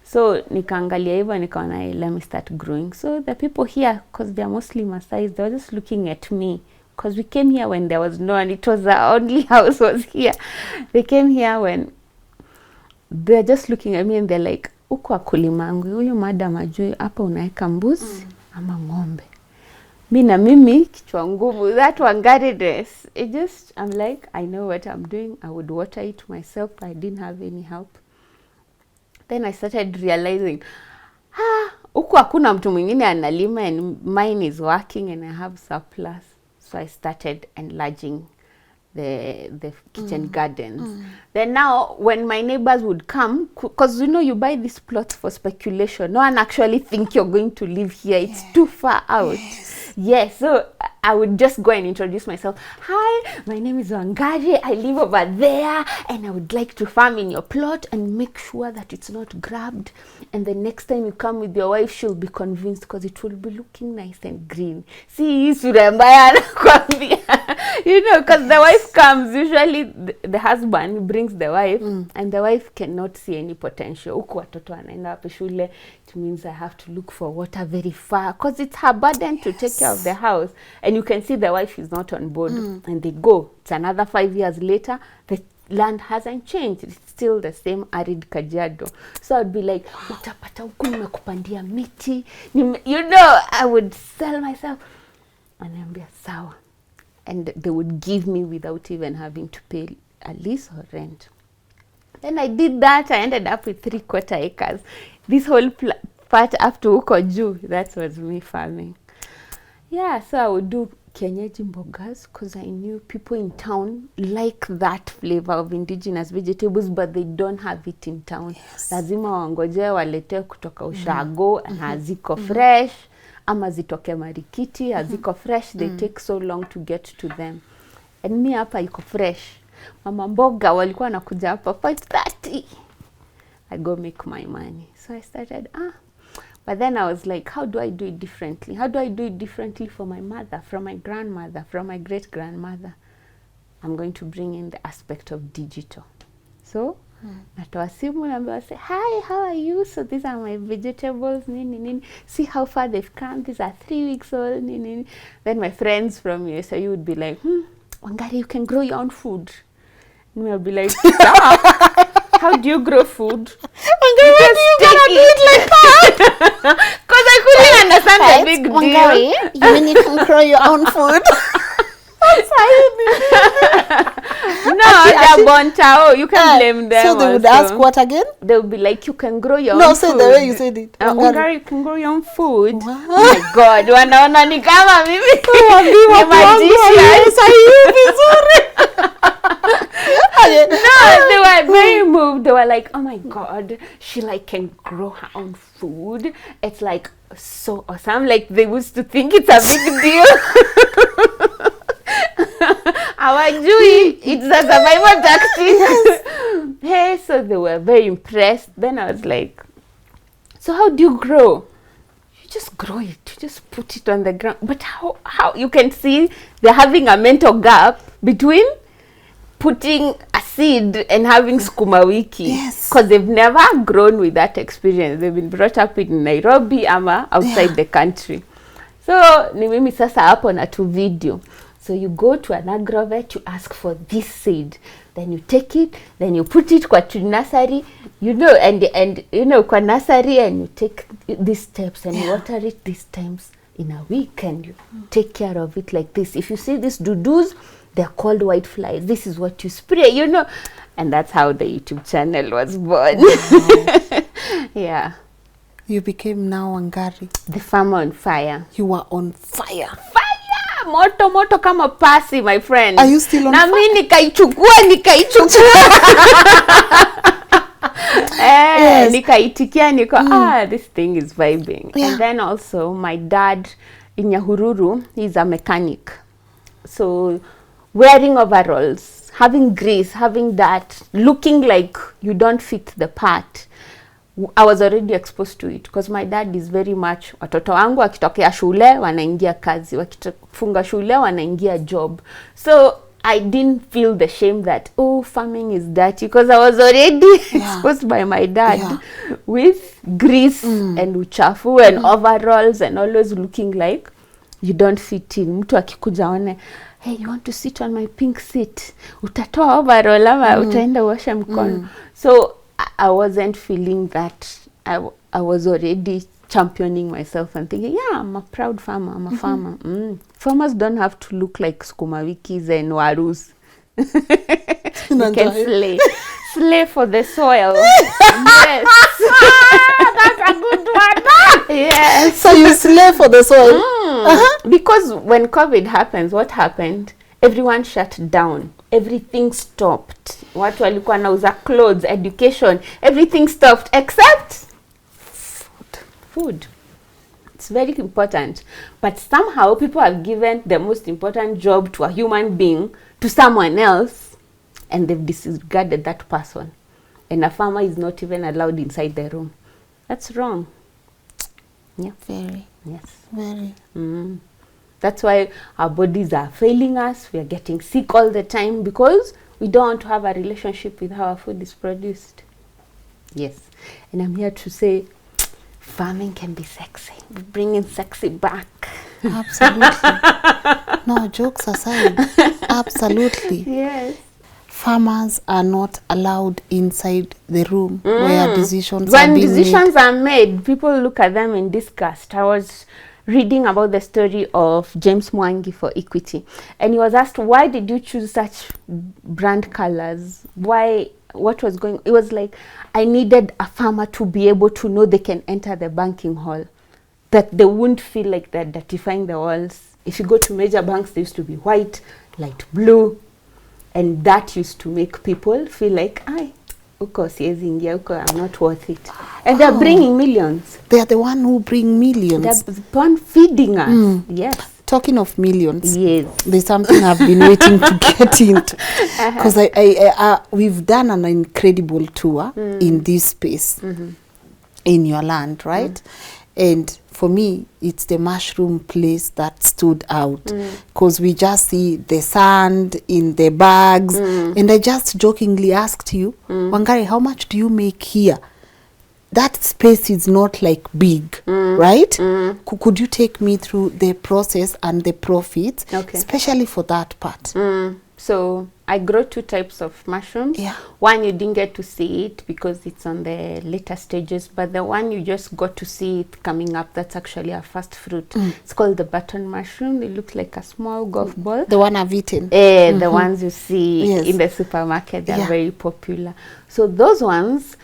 So nikaangalia hivyo, nikaona let me start growing. So the people here, because they are mostly Maasai, they were just looking at me, because we came here when there was no one. It was the only house was here. They came here when they're just looking at me and they're like, uko akulimangu, huyu madam ajui hapa unaeka mbuzi ama ng'ombe. Mimi kichwa ngumu, that Wangari dress. I'm like, I know what I'm doing. I would water it myself. I didn't have any help. Then I started realizing, huku hakuna mtu mwingine analima, and mine is working and I have surplus. So I started enlarging the kitchen gardens. Then now when my neighbors would come, because you buy these plots for speculation. No one actually think you're going to live here. It's too far out. Yes, so I would just go and introduce myself. Hi, my name is Wangari. I live over there, and I would like to farm in your plot and make sure that it's not grabbed. And the next time you come with your wife, she'll be convinced, because it will be looking nice and green. See, surembaya nakwambia. Because the wife comes, usually the husband brings the wife, and the wife cannot see any potential. Huku watoto wanaenda wapi shule, it means I have to look for water very far, because it's her burden to take care of the house. And you can see the wife is not on board, and they go. It's another 5 years later, the land hasn't changed. It's still the same arid Kajiado. So I'd be like, utapata huku nimekupandia miti. I would sell myself. Anaambia sawa. And they would give me without even having to pay a lease or rent. Then I did that. I ended up with 3/4 acres. This whole part up to huko juu, that was me farming. Yeah, so I would do kienyeji mbogas because I knew people in town like that flavor of indigenous vegetables, but they don't have it in town. Yes. Lazima wangoje walete kutoka ushago and haziko fresh, ama zitoke marikiti, haziko fresh, they take so long to get to them. And me hapa iko fresh. Mama mboga walikuwa nakuja hapa 5:30. I go make my money. So I started, but then I was like, how do I do it differently? How do I do it differently for my mother, from my grandmother, from my great-grandmother? I'm going to bring in the aspect of digital. So, natoa simu naambiwa, say, hi, how are you? So these are my vegetables, nini, nini. See how far they've come. These are 3 weeks old, nini, nini. Then my friends from USA would be like, Wangari, you can grow your own food. And I'll be like, stop. How do you grow food? Wangari, when you gonna do it like that? Because I couldn't understand the big Wangari, deal. you mean you can grow your own food? No, they're bontao. You can blame them. So they would also ask what again? They would be like, you can grow your No, own say food. the way you said it. Wangari, you can grow your own food. Wow. Oh my God, wanaona ni kama mimi Waambiwa ni magician. No, they were very moved. They were like, oh my God, she like can grow her own food. It's like so awesome. Like they used to think it's a big deal. Hawajui, it's a survival tactic. Hey, so they were very impressed. Then I was like, so how do you grow? You just grow it. You just put it on the ground. But how you can see they're having a mental gap between putting a seed and having sukuma wiki. Yes. Because they've never grown with that experience. They've been brought up in Nairobi ama outside the country. So ni mimi sasa hapo na tu video. So you go to an agrovet, you ask for this seed, then you take it, then you put it kwa nursery, you know, and you know kwa nursery, and you take these steps and you water it these times in a week, and you take care of it like this. If you see these dudus, they're called white flies. This is what you spray, you know, and that's how the YouTube channel was born. Wow. Yeah. You became now Wangari. The farmer on fire. You were on fire. Moto kama pasi, my friend. Are you still on fire? Na mimi nikaichukua. Yes. Nikaitikia, this thing is vibing. Yeah. And then also my dad in Nyahururu, he's a mechanic. So wearing overalls, having grease, having that, looking like you don't fit the part. I was already exposed to it because my dad is very much, watoto wangu wakitokea shule wanaingia kazi, wakifunga shule wanaingia job. So I didn't feel the shame that, farming is dirty, because I was already exposed by my dad with grease and uchafu and overalls and always looking like you don't fit in. Mtu akikuja one, hey, you want to sit on my pink seat? Utatoa overall ama utaenda uoshe mkono. So I wasn't feeling that. I was already championing myself and thinking, yeah, I'm a proud farmer. I'm a farmer. Farmers don't have to look like sukuma wikis and warus. You can slay. Slay for the soil. Yes. That's a good one. Yes. So you slay for the soil. Because when COVID happens, what happened? Everyone shut down. Everything stopped. Watu walikuwa nauza clothes, education, everything stopped except food. It's very important. But somehow people have given the most important job to a human being to someone else, and they've disregarded that person. And a farmer is not even allowed inside the room. That's wrong. Yeah. Very. Yes. Very. That's why our bodies are failing us. We are getting sick all the time because we don't want to have a relationship with how our food is produced. Yes. And I'm here to say farming can be sexy. We're bringing sexy back. Absolutely. No, jokes aside. Absolutely. Yes. Farmers are not allowed inside the room where decisions are When being decisions are made, people look at them in disgust. I was reading about the story of James Mwangi for Equity, and he was asked, why did you choose such brand colors? Why? What was going? It was like, I needed a farmer to be able to know they can enter the banking hall, that they wouldn't feel like they're dirtifying the walls. If you go to major banks, they used to be white, light blue, and that used to make people feel like, uko siezi ingia, uko, I'm not worth it. And they're bringing millions. They're the one who bring millions. They're the one feeding us. Yes. Talking of millions, Yes. there's something I've been waiting to get into, because we've done an incredible tour in this space, in your land, right? And for me, it's the mushroom place that stood out, because we just see the sand in the bags, and I just jokingly asked you, Wangari, how much do you make here? That space is not like big, right? Could you take me through the process and the profits, especially for that part? So I grow 2 types of mushrooms. Yeah. One, you didn't get to see it because it's on the later stages, but the one you just got to see it coming up, that's actually our first fruit. It's called the button mushroom. It looks like a small golf ball. The one I've eaten. The ones you see Yes. in the supermarket, they're very popular. So those ones,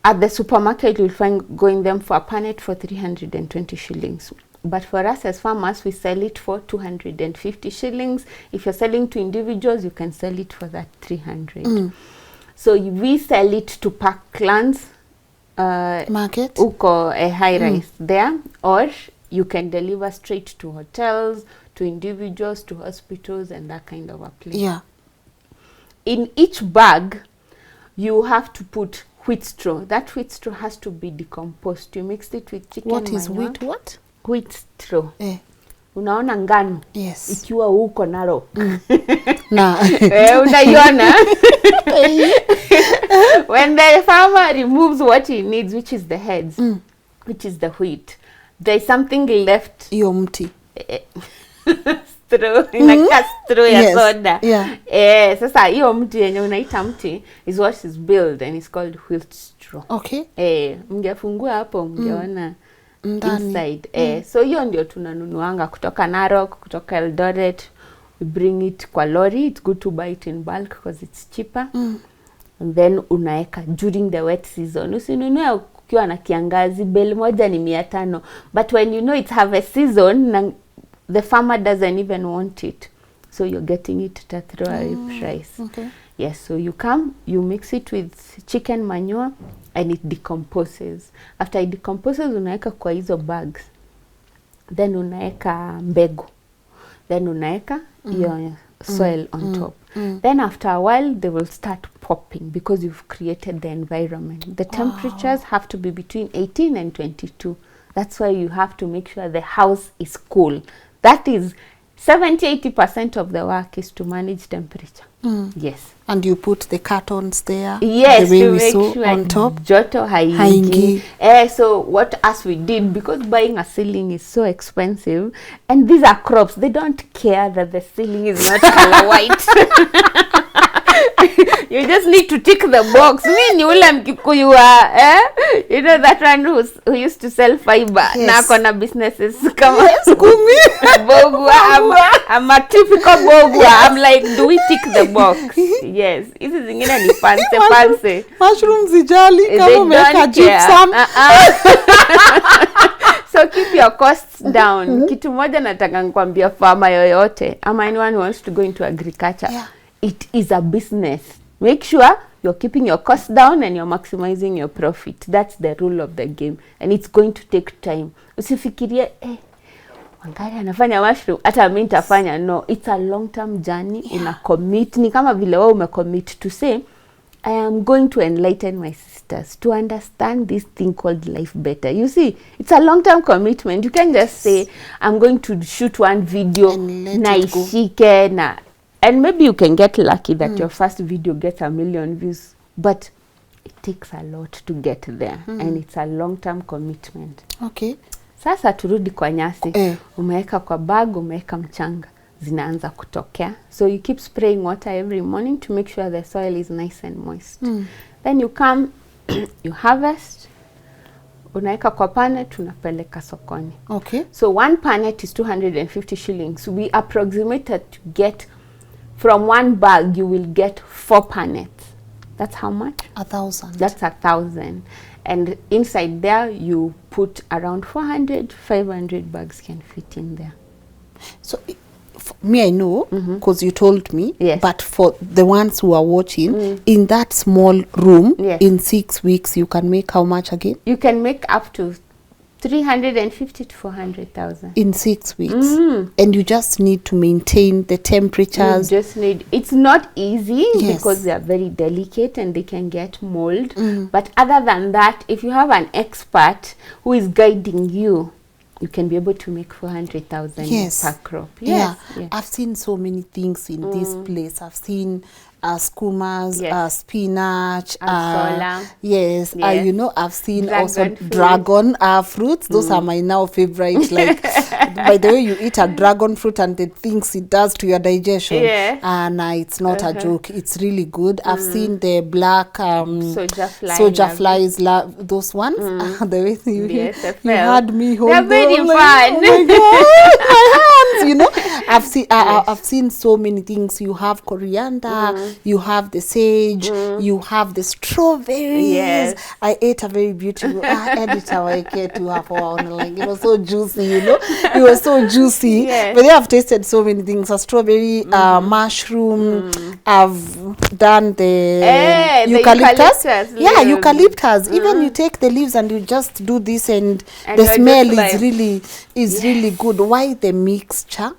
at the supermarket, you'll find going them for a punnet for 320 shillings. But for us as farmers, we sell it for 250 shillings. If you're selling to individuals, you can sell it for that 300. So we sell it to Parklands market, uko a high rise there, or you can deliver straight to hotels, to individuals, to hospitals, and that kind of a place. Yeah. In each bag, you have to put wheat straw. That wheat straw has to be decomposed. You mix it with chicken What is manure. wheat? What? Wheat straw. Unaona ngano? Yes. Ikiwa huko Narok. Na. Unaiona? When the farmer removes what he needs, which is the heads, which is the wheat, there's something left. Hiyo mti. Straw, inakaa straw ya soda. Yeah. Sasa hiyo mti yenye unaita mti is what is built and it's called wheat straw. Okay. Mngefungua hapo mngeona Ndani. inside. So hiyo ndio tunanunuanga kutoka Narok, kutoka Eldoret. We bring it kwa lorry. It's good to buy it in bulk because it's cheaper. And then unaeka during the wet season. Usinunue ukiwa na kiangazi, bale moja ni 500. But when you know it's harvest season, the farmer doesn't even want it. So you're getting it at a throwaway price. Okay. Yes, so you come, you mix it with chicken manure and it decomposes. After it decomposes, unaeka kwa hizo bags. Then unaeka mbegu. Then unaeka your soil on top. Then after a while, they will start popping because you've created the environment. The temperatures have to be between 18 and 22. That's why you have to make sure the house is cool. That is 70-80% of the work is to manage temperature. Yes. And you put the cartons there. Yes, the way to we make saw sure on top. Joto haingi. So what as we did, because buying a ceiling is so expensive, and these are crops, they don't care that the ceiling is not color white. You just need to tick the box. Me ni ule Mkikuyu you know that one who used to sell fiber. Yes. Na kona businesses kama Kumi. Bogwa. I'm a typical Bogwa. I'm like, do we tick the box? Yes. Hizi zingine ni fancy. Mushrooms zijali They kama umeweka don't care. gypsum. So keep your costs down. Kitu moja nataka nikwambia farmer yoyote, ama anyone who wants to go into agriculture. Yeah. It is a business. Make sure you're keeping your costs down and you're maximizing your profit. That's the rule of the game. And it's going to take time. Usifikirie, Wangari anafanya mushroom, hata mimi nitafanya. No, it's a long-term journey. Yeah. Una commit. Ni kama vile wewe umecommit to say, I am going to enlighten my sisters to understand this thing called life better. You see, it's a long-term commitment. You can't just say, I'm going to shoot one video, na ishike, na... And maybe you can get lucky that your first video gets 1 million views. But it takes a lot to get there. And it's a long-term commitment. Okay. Sasa turudi kwa nyasi. Umeweka kwa bag, umeweka mchanga. Zinaanza kutokea. So you keep spraying water every morning to make sure the soil is nice and moist. Then you come, you harvest. Unaeka kwa panet, unapeleka sokoni. Okay. So one panet is 250 shillings. We approximated to get from one bag you will get 4 panets. That's how much? 1,000. That's 1,000. And inside there you put around 400, 500 bags can fit in there. So me, I know, because you told me, Yes. but for the ones who are watching, in that small room, Yes. in 6 weeks, you can make how much again? You can make up to 350 to 400,000. In 6 weeks. And you just need to maintain the temperatures. You just need, it's not easy Yes. because they are very delicate and they can get mold. But other than that, if you have an expert who is guiding you, you can be able to make 400,000 Yes. per crop. Yeah. Yes. I've seen so many things in this place. I've seen skumas, Yes. spinach, Sola. yes, Yes. you know, I've seen also Dragon fruit. dragon fruits. Those are my now favorite. Like, by the way, you eat a dragon fruit and the things it does to your digestion, Yes. and it's not a joke. It's really good. I've seen the black Soja fly. soja flies, those ones. The way you BSFL. had me hold They're very them, fun. like, oh my God, my hands, you know. I've seen so many things. You have coriander, you have the sage, you have the strawberries. Yes. I ate a very beautiful editor like to have one, like it was so juicy, you know. It was so juicy. Yes. But I've tasted so many things. A strawberry, mushroom. I've done the eucalyptus. The eucalyptus Yeah, leaves. eucalyptus. Even you take the leaves and you just do this, and the you're smell just is really good. Why the mixture?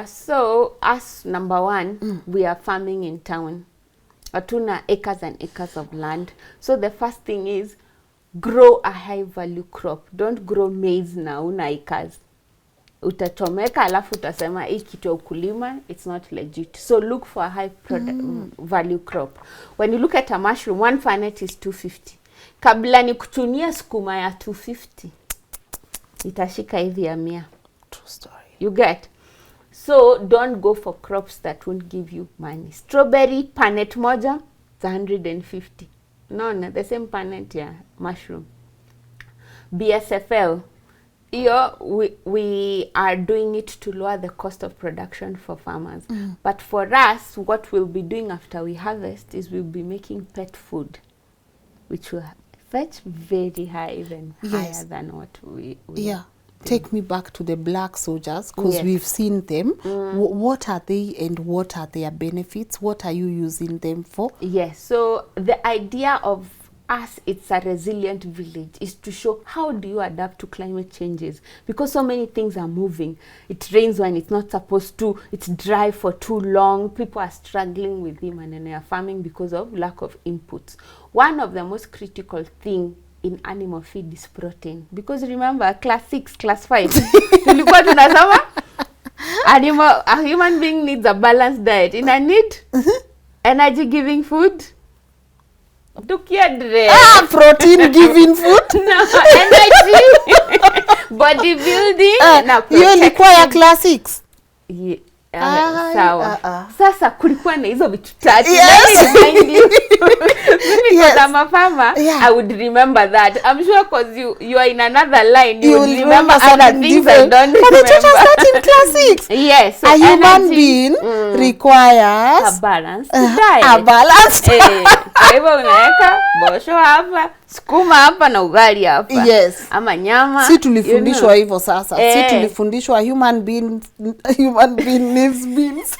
So us, number one, we are farming in town. Hatuna acres and acres of land. So the first thing is grow a high value crop. Don't grow maize na una acres. Utachomeka alafu utasema hii kitu ya ukulima, it's not legit. So look for a high value crop. When you look at a mushroom, one panet is 250. Kabla ni kutunia sukuma ya 250, itashika hivi ya 100. True story. You get? So don't go for crops that won't give you money. Strawberry panet moja is 150. No, the same panet ya mushroom. BSFL, here we are doing it to lower the cost of production for farmers. But for us, what we'll be doing after we harvest is we'll be making pet food, which will fetch very high, even higher than what we Yeah. Take me back to the black soldiers, because Yes. we've seen them. What are they and what are their benefits? What are you using them for? Yes, so the idea of us, it's a resilient village, is to show how do you adapt to climate changes, because so many things are moving. It rains when it's not supposed to, it's dry for too long, people are struggling with them and they are farming because of lack of inputs. One of the most critical thing in animal feed is protein, because remember class 6, class 5 tulikuwa tunasema a human being needs a balanced diet. In a need energy giving food, Protein giving food. no, energy bodybuilding na Hiyo ilikuwa ya classics. Sawa. Sasa kulikuwa na hizo vitu tatu. Yes. Mimi kama farmer, I would remember that. I'm sure because you are in another line, you would remember other things I don't remember. But the teachers start in classics. Yes. So a human energy being requires a balanced diet. A balanced Kwa hivyo unaweka bosho hapa, sukuma hapa na ugali hapa. Yes. Ama nyama. Si tulifundishwa hivyo sasa. Si tulifundishwa human being needs beans.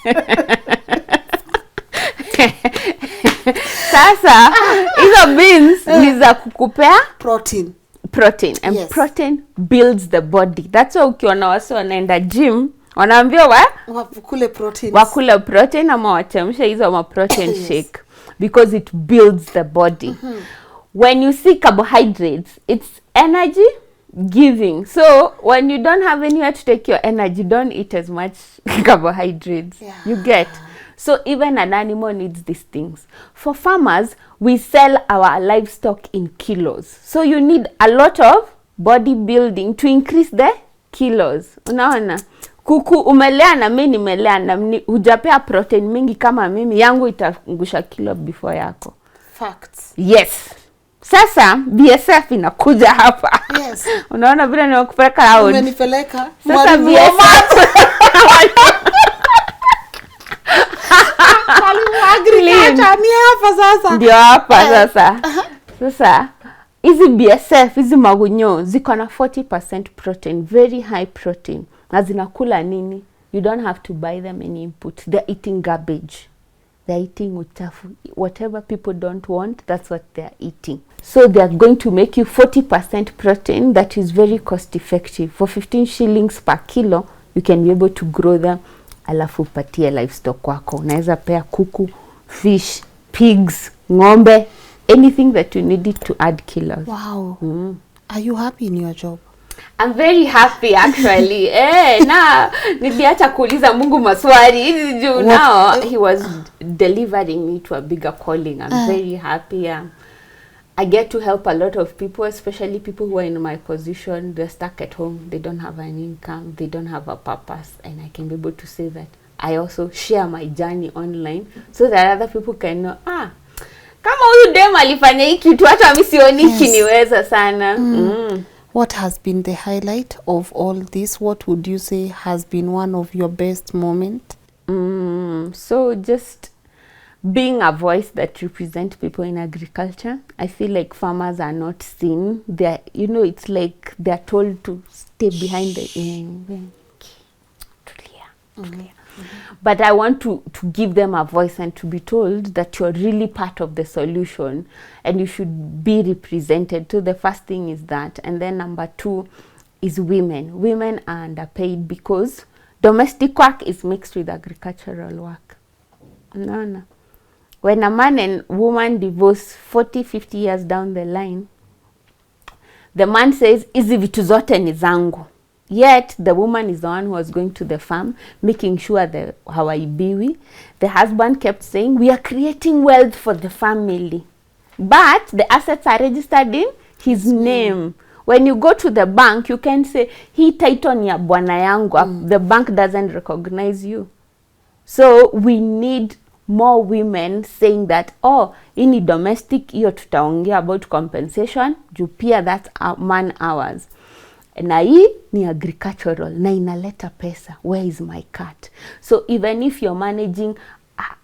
Sasa hizo beans ni za kukupea protein and protein builds the body. That's why ukiona wasi wanaenda gym wanaambiwa wakule protein ama wachemshe hizo ma protein shake, because it builds the body. When you see carbohydrates, it's energy giving. So when you don't have anywhere to take your energy, don't eat as much carbohydrates. You get? So even an animal needs these things. For farmers, we sell our livestock in kilos. So you need a lot of body building to increase the kilos. Unaona? Kuku umelea na mimi nimelea na hujapea protein mingi kama mimi, yangu itangusha kilo before yako. Facts. Yes. Sasa BSF inakuja hapa. Yes. Unaona vile nimekupeleka out. Umenipeleka. Sasa BSF Agriculture ni hapa sasa. ndio hapa sasa. Sasa hizi BSF hizi magunyo ziko na 40% protein, very high protein. Na zinakula nini? You don't have to buy them any input. They're eating garbage. They're eating uchafu. Whatever people don't want, that's what they're eating. So they're going to make you 40% protein that is very cost effective. For 15 shillings per kilo, you can be able to grow them. Alafu upatie livestock wako. Unaweza pea kuku, fish, pigs, ng'ombe, anything that you need it to add kilos. Wow. Are you happy in your job? I'm very happy actually. Na niliacha kuuliza Mungu maswali juu now he was delivering me to a bigger calling. I'm very happy. I get to help a lot of people, especially people who are in my position. They're stuck at home. They don't have an income. They don't have a purpose. And I can be able to say that I also share my journey online so that other people can know, kama huyu dem alifanya hiki kitu hata mimi sioni kiniweza sana. What has been the highlight of all this? What would you say has been one of your best moments? So just being a voice that represents people in agriculture. I feel like farmers are not seen. They're, it's like they're told to stay behind the... But I want to give them a voice and to be told that you're really part of the solution and you should be represented. So the first thing is that. And then number 2 is women. Women are underpaid because domestic work is mixed with agricultural work. No. When a man and woman divorce 40, 50 years down the line, the man says, hizi vitu zote ni zangu. Yet, the woman is the one who was going to the farm, making sure that hawaibiwi. The husband kept saying, we are creating wealth for the family. But the assets are registered in his name. When you go to the bank, you can say, hii title ni ya bwana yangu. The bank doesn't recognize you. So, we need more women saying that, ini domestic, hiyo tutaongea about compensation, juu pia that's man hours. Na hii ni agricultural na inaleta pesa. Where is my cut? So even if you're managing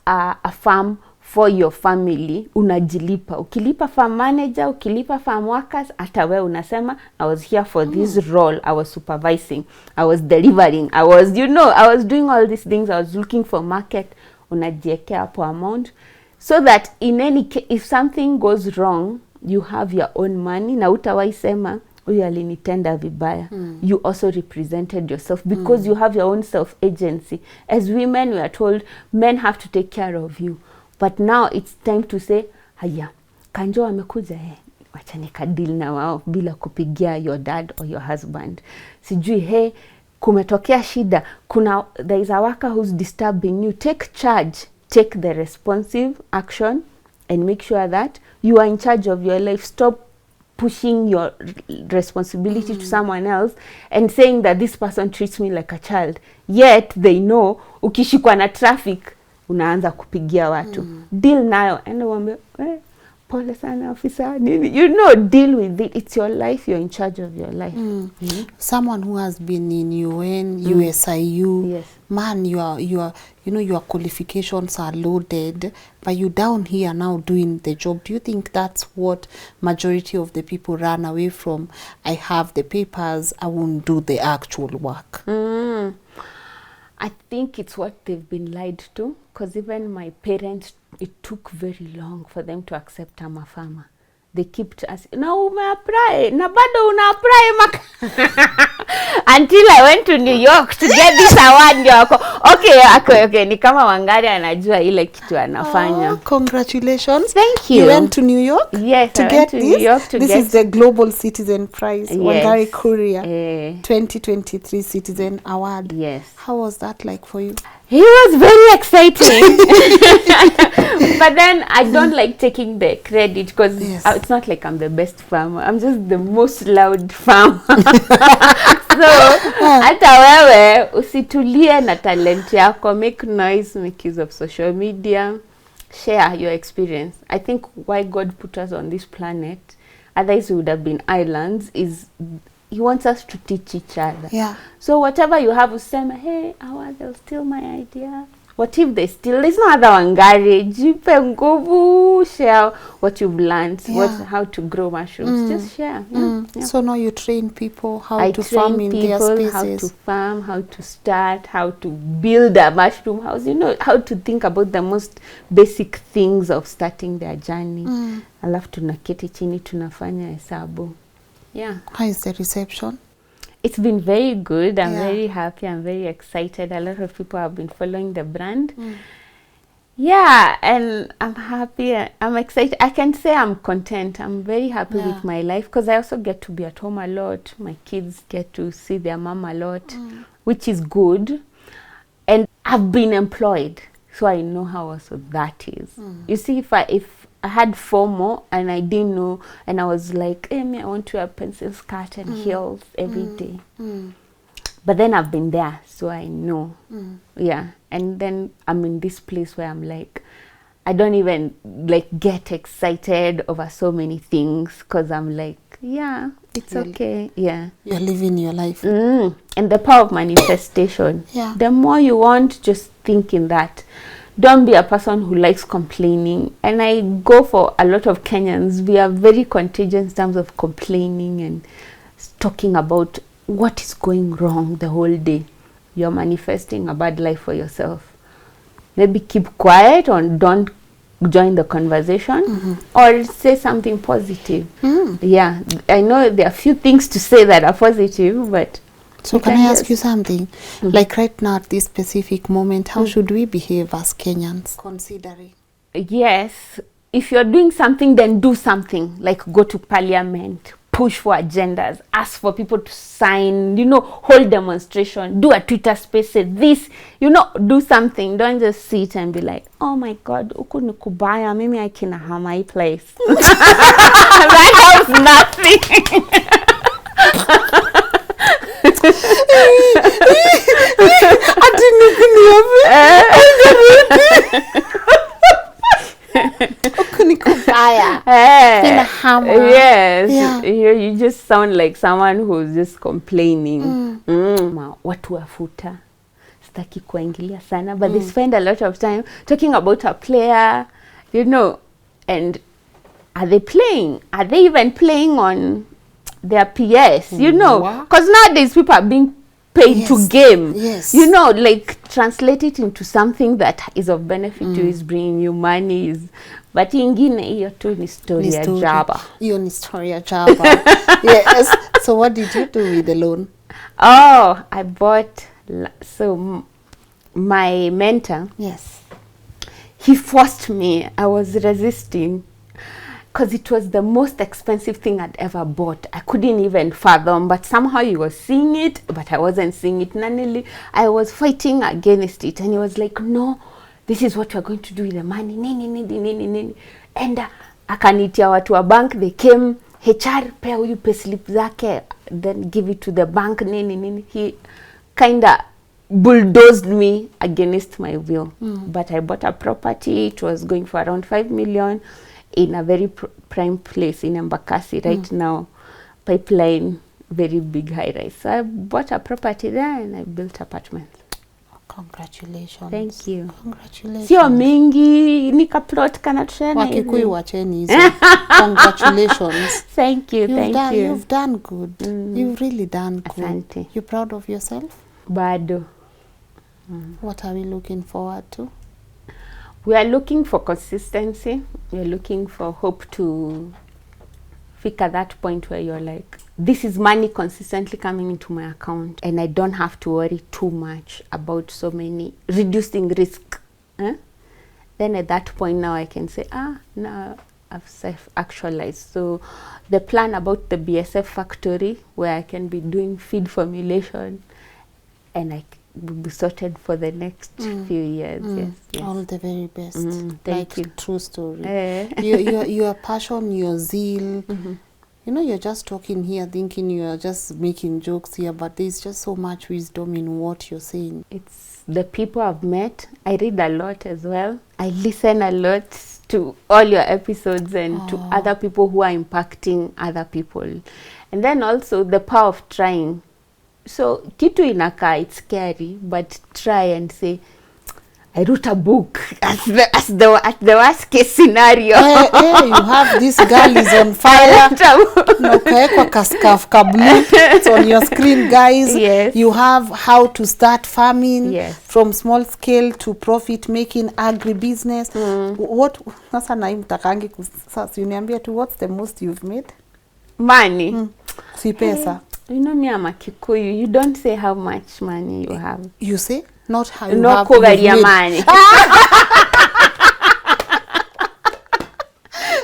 a farm for your family, unajilipa. Ukilipa farm manager, ukilipa farm workers, hata wewe unasema, I was here for this role. I was supervising. I was delivering. I was doing all these things. I was looking for market. Unajiekea hapo amount. So that in any case, if something goes wrong, you have your own money. Na utawai sema, huyu alinitenda vibaya. You also represented yourself because you have your own self-agency. As women, we are told men have to take care of you. But now it's time to say, haya, Kanjo amekuja, wacha nikadili na wao bila kupigia your dad or your husband. Sijui, kumetokea shida, there is a worker who's disturbing you. Take charge, take the responsive action and make sure that you are in charge of your life. Stop pushing your responsibility to someone else and saying that this person treats me like a child. Yet they know, ukishikwa na traffic, unaanza kupigia watu. Deal nayo. And wambe, pole sana officer. Deal with it. It's your life. You're in charge of your life. Someone who has been in UN, USIU, yes. Man, your qualifications are loaded, but you down here now doing the job. Do you think that's what majority of the people run away from? I have the papers, I won't do the actual work. I think it's what they've been lied to, because even my parents, it took very long for them to accept I'm a farmer. They kept asking, na umeapply, na bado una-apply until I went to New York to get this award. Okay, ni kama Wangari anajua ile kitu anafanya. Congratulations. Thank you. You went to New York? Yes, to I get went to New York to this get... is the Global Citizen Prize, yes. Wangari Courier 2023 Citizen Award. Yes. How was that like for you? He was very exciting. But then I don't like taking the credit because it's not like I'm the best farmer. I'm just the most loud farmer. So, hata wewe usitulie na talent yako, make noise, make use of social media. share your experience. I think why God put us on this planet, otherwise we would have been islands, is he wants us to teach each other. Yeah. So whatever you have, usema, hey, they'll steal my idea. What if they steal? There's no other Wangari. Jipe nguvu, share what you've learned, how to grow mushrooms. Just share. Yeah. So now you train people how I to train farm in their people spaces. how to farm, how to start, how to build a mushroom house. You know, how to think about the most basic things of starting their journey. Alafu tunaketi chini tunafanya hesabu. Yeah. How is the reception? It's been very good. I'm Yeah. very happy. I'm very excited. A lot of people have been following the brand. Yeah, and I'm happy. I'm excited. I can say I'm content. I'm very happy with my life because I also get to be at home a lot. My kids get to see their mom a lot, which is good. And I've been employed, so I know how also that is. You see, if I had FOMO and I didn't know, and I was like, hey, I want to wear pencil skirt and heels every day. But then I've been there, so I know. Yeah. And then I'm in this place where I'm like, I don't even like get excited over so many things because I'm like, yeah, it's okay. Yeah. You're living your life. And the power of manifestation. Yeah. The more you want, just think in that. Don't be a person who likes complaining. And I go for a lot of Kenyans. We are very contagious in terms of complaining and talking about what is going wrong the whole day. You're manifesting a bad life for yourself. Maybe keep quiet or don't join the conversation or say something positive. Yeah, I know there are few things to say that are positive, but so can I ask you something? Like right now at this specific moment, how should we behave as Kenyans? Considering. Yes, if you're doing something, then do something. Like go to parliament, push for agendas, ask for people to sign, hold demonstration, do a Twitter space, say this, do something. Don't just sit and be like, oh my God, uku ni kubaya, mimi I can have my place. That helps nothing. Yes. Yeah. You just sound like someone who's just complaining. Watu wafuta sitaki kuingilia sana, but they spend a lot of time talking about a player, and are they playing? Are they even playing on their PS? Because nowadays people are being paid to game. Yes. Like translate it into something that is of benefit to you, is bringing you money, but ingine hiyo tu ni story ya jaba. Hiyo ni story ya jaba. Yes. So what did you do with the loan? Oh, I bought, so my mentor, Yes. he forced me. I was resisting because it was the most expensive thing I'd ever bought. I couldn't even fathom, but somehow he was seeing it, but I wasn't seeing it. Nanili, I was fighting against it, and he was like, no, this is what you're going to do with the money. Nini. And akanitia watu wa bank, they came, HR, pea huyu payslip zake, then give it to the bank, nini. He kinda bulldozed me against my will. But I bought a property. It was going for around 5 million in a very prime place in Embakasi right now. Pipeline, very big high rise. So I bought a property there and I built apartments. Congratulations. Thank you. Congratulations. Sio mingi, nika-plot kanatushana hivi. Wakikuyu wacheni hizo. Congratulations. Thank you, You've done good. You've really done good. Asante. You proud of yourself? Bado. What are we looking forward to? We are looking for consistency. We are looking for hope to figure that point where you're like, this is money consistently coming into my account and I don't have to worry too much about so many, reducing risk. Then at that point now I can say, now I've self-actualized. So the plan about the BSF factory where I can be doing feed formulation and I will be sorted for the next few years. Yes. All the very best. Thank you. True story. Your passion, your zeal, You know, you're just talking here thinking you're just making jokes here, but there's just so much wisdom in what you're saying. It's the people I've met. I read a lot as well. I listen a lot to all your episodes and to other people who are impacting other people. And then also the power of trying. So kitu inakaa, it's scary, but try and say, I wrote a book as the worst case scenario. Hey, you have this girl is on fire. Ukawekwa kaskaf kablu. It's on your screen, guys. Yes. You have how to start farming, yes, from small scale to profit making agribusiness. What sasa na mtakangi sasa uniambia tu, what's the most you've made? Money. Si pesa. You know me, I'm a Kikuyu. You don't say how much money you have. You say? Not how you no have kugaria money.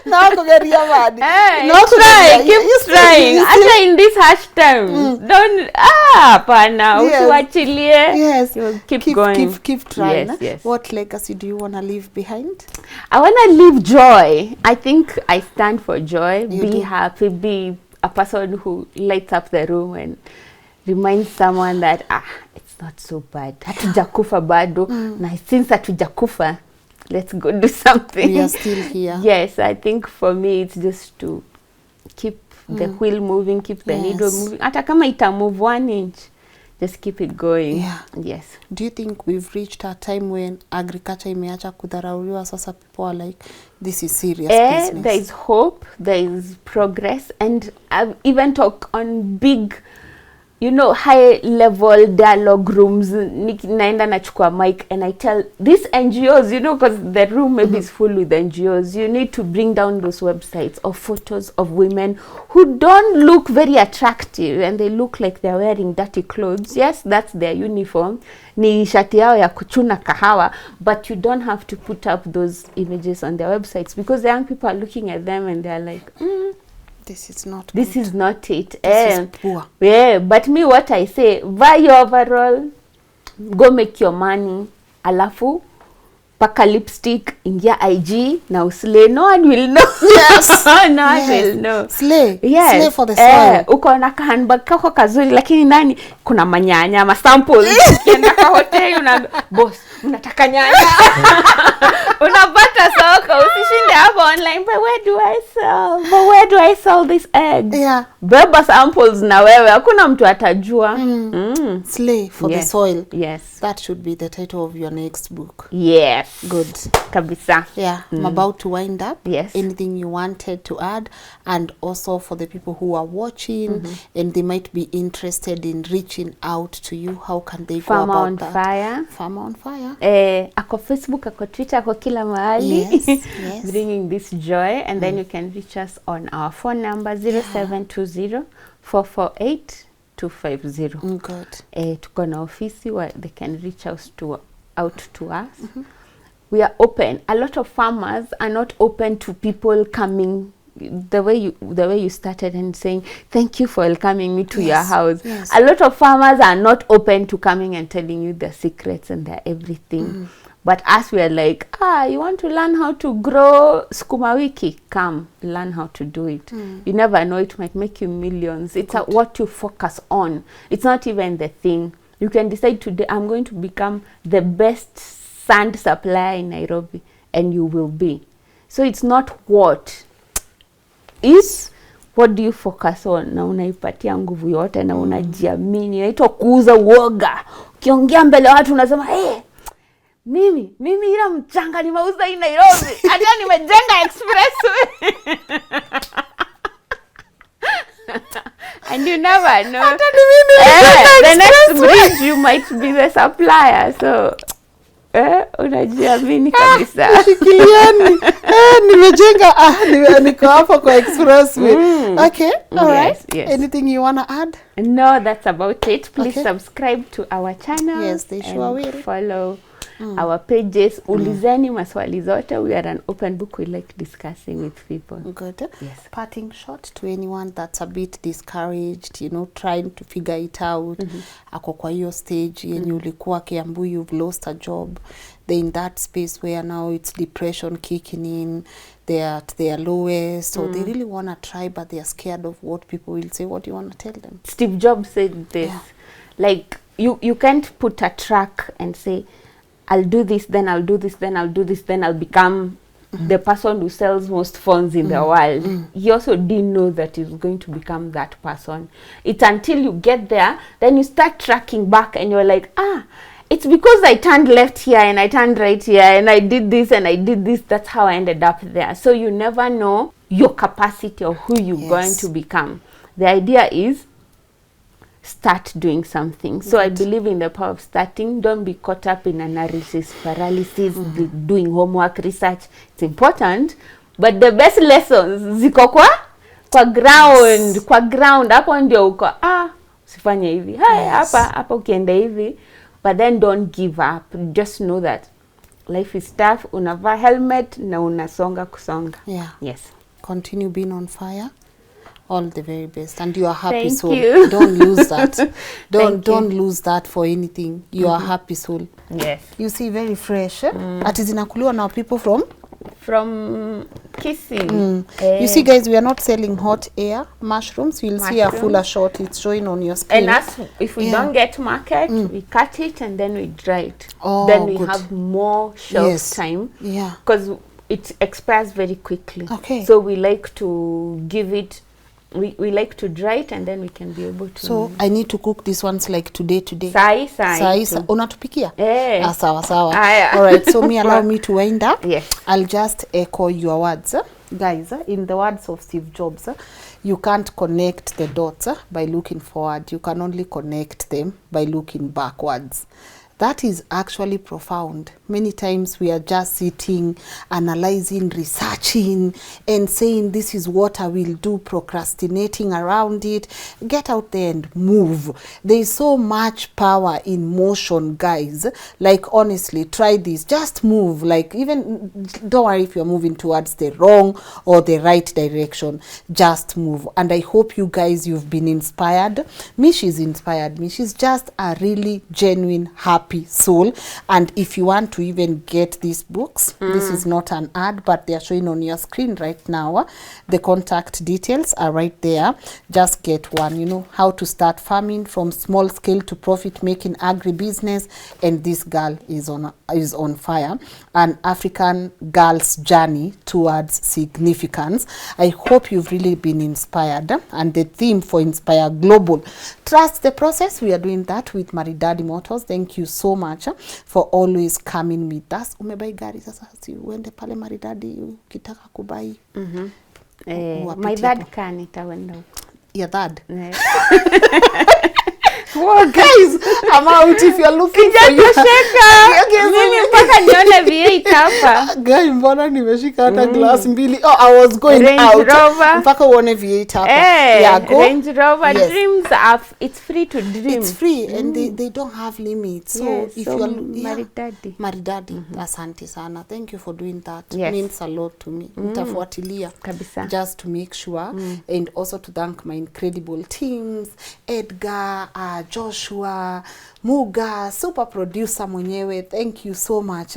No kugaria money. Hey, no try, keep trying. After in this harsh time, don't pana. Usiwachilie. Yes. You keep going. Keep trying. Yes, yes. What legacy do you want to leave behind? I want to leave joy. I think I stand for joy. You be do. happy. Be a person who lights up the room and reminds someone that it's not so bad. Hatujakufa bado. Na since hatujakufa, let's go do something. We are still here. Yes, I think for me it's just to keep the wheel moving, keep the needle moving. Hata kama ita move 1 inch, just keep it going. Yeah. Yes. Do you think we've reached a time when agriculture imeacha kudharauliwa, sasa people are like, this is serious business? There is hope, there is progress, and I've even talked on big, high level dialogue rooms. Naenda nachukua mic and I tell these NGOs, because the room maybe is full with NGOs, you need to bring down those websites of photos of women who don't look very attractive and they look like they're wearing dirty clothes. Yes, that's their uniform. Ni shati yao ya kuchuna kahawa, but you don't have to put up those images on their websites because the young people are looking at them and they're like, this is not this good. is not it. This is poor. Yeah, but me, what I say, buy your overall, go make your money, alafu paka lipstick, ingia IG, now slay. No one will know. Yes. No one will know. Slay. Yes. Slay for the soil. Uko na handbag kako kazuri, lakini ndani kuna manyanya, samples. Ukienda kwa hotel, boss, unataka nyanya. Unapata soko, usishinde hapo online, but where do I sell? But where do I sell these eggs? Yeah. Beba samples na wewe, hakuna mtu atajua. Slay for the soil. Yes. That should be the title of your next book. Yes. Good. Kabisa. Yeah. I'm about to wind up. Yes. Anything you wanted to add? And also for the people who are watching and they might be interested in reaching out to you, how can they go Farmer about on that? Fire. Farmer on Fire. Ako Facebook, ako Twitter, ako kila mahali. Yes, yes. Bringing this joy. And then you can reach us on our phone number 0720 448 250. Good. Tuko na ofisi where they can reach out to us. We are open. A lot of farmers are not open to people coming the way you started and saying thank you for welcoming me to your house. Yes. A lot of farmers are not open to coming and telling you their secrets and their everything. But as we are like, you want to learn how to grow sukuma wiki? Come, learn how to do it. You never know, it might make you millions. It's what you focus on. It's not even the thing. You can decide today, I'm going to become the best sand supplier in Nairobi, and you will be. So it's not what. It's what do you focus on, na unaipatia nguvu yote na unajiamini. Inaitwa kuuza uoga. Ukiongea mbele watu unasema, mimi ila mchanga nimeuza hii Nairobi. Hata nimejenga expressway. And you never know. The next bridge you might be the supplier. So unajiamini kabisa. Shikiliani. Nimejenga niko hapo kwa expressway. Okay. All right. Yes. Anything you want to add? No, that's about it. Please subscribe to our channel. Yes, they sure will. Follow our pages. Ulizeni maswali zote. We are an open book. We like discussing with people. Good. Yes. Parting shot to anyone that's a bit discouraged, you know, trying to figure it out. Ako kwa hiyo stage yenye ulikuwa Kiambu, you've lost a job. They're in that space where now it's depression kicking in. They're at their lowest. So they really want to try, but they're scared of what people will say. What do you want to tell them? Steve Jobs said this. Yeah. Like, you can't put a track and say, I'll do this, then I'll do this, then I'll do this, then I'll become the person who sells most phones in the world. He also didn't know that he's going to become that person. It's until you get there, then you start tracking back and you're like, it's because I turned left here and I turned right here and I did this and I did this. That's how I ended up there. So you never know your capacity or who you're going to become. The idea is start doing something. So I believe in the power of starting. Don't be caught up in analysis paralysis, doing homework, research. It's important, but the best lessons ziko kwa ground, kwa ground. Hapo ndio uko usifanye hivi. Hapa ukienda hivi. But then don't give up. Just know that life is tough. Unavaa helmet na unasonga kusonga. Yeah. Yes. Continue being on fire. All the very best, and you are happy Thank soul. you. Don't lose that. Don't lose that for anything. You are happy soul. Yes. You see, very fresh. Ati zinakuliwa na people from Kisii. You see, guys, we are not selling hot air mushrooms. You'll see a fuller shot. It's showing on your screen. And if we don't get market, we cut it and then we dry it. Oh, then we good. have more shelf time. Yeah. Because it expires very quickly. Okay. So we like to give it. We like to dry it and then we can be able to. So I need to cook these ones like today. Sai. Unatupikia? Sawa. All right. So allow me to wind up. Yes. I'll just echo your words. Guys, in the words of Steve Jobs, you can't connect the dots by looking forward. You can only connect them by looking backwards. That is actually profound. Many times we are just sitting, analyzing, researching, and saying this is what I will do, procrastinating around it. Get out there and move. There is so much power in motion, guys. Like, honestly, try this. Just move. Like, even, don't worry if you're moving towards the wrong or the right direction. Just move. And I hope you guys, you've been inspired. She's inspired me. She's just a really genuine, happy soul. And if you want to even get these books, this is not an ad, but they are showing on your screen right now. The contact details are right there. Just get one. You know how to start farming from small scale to profit making agribusiness, and this girl is on fire. An African girl's journey towards significance. I hope you've really been inspired, and the theme for Inspire Global, trust the process. We are doing that with Maridadi Motors. Thank you so much for always coming with us. Umebai gari sasa, si uende pale Maridadi ukitaka kubai. My dad can itawenda. Your dad? Well, guys, I'm out if you're looking for you. Mimi mpaka nione V8 hapa. Guy, mbona nimeshika hata glass mbili. Oh, I was going Range out. Rover. Mpaka uone V8 hapa. Yeah, go. Range Rover dreams are, it's free to dream. It's free and they don't have limits. So yes, if so you're Maridadi. Asante sana. Thank you for doing that. Yes. Means a lot to me. Nitafuatilia. Kabisa. Just to make sure. And also to thank my incredible teams. Edgar, Joshua, Muga, super producer mwenyewe, thank you so much.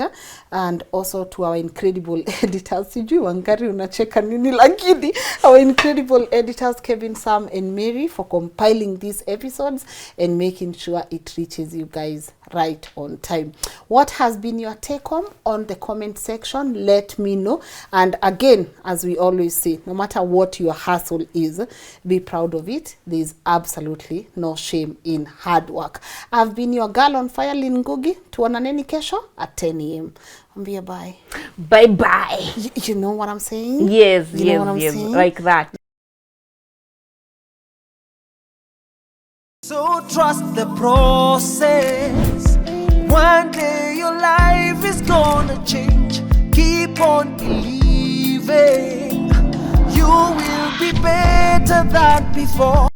And also to our incredible editors, sijui Wangari unacheka nini lakini, our incredible editors Kevin, Sam and Mary for compiling these episodes and making sure it reaches you guys right on time. What has been your take home on the comment section? Let me know. And again, as we always say, no matter what your hustle is, be proud of it. There is absolutely no shame in hard work. I've been your girl on fire, Lynn Ngugi. Tuonaneni kesho at 10 a.m. Ambia bye. Bye. You know what I'm saying? Yes, you know what I'm saying? Like that. So trust the process. One day your life is gonna change. Keep on believing. You will be better than before.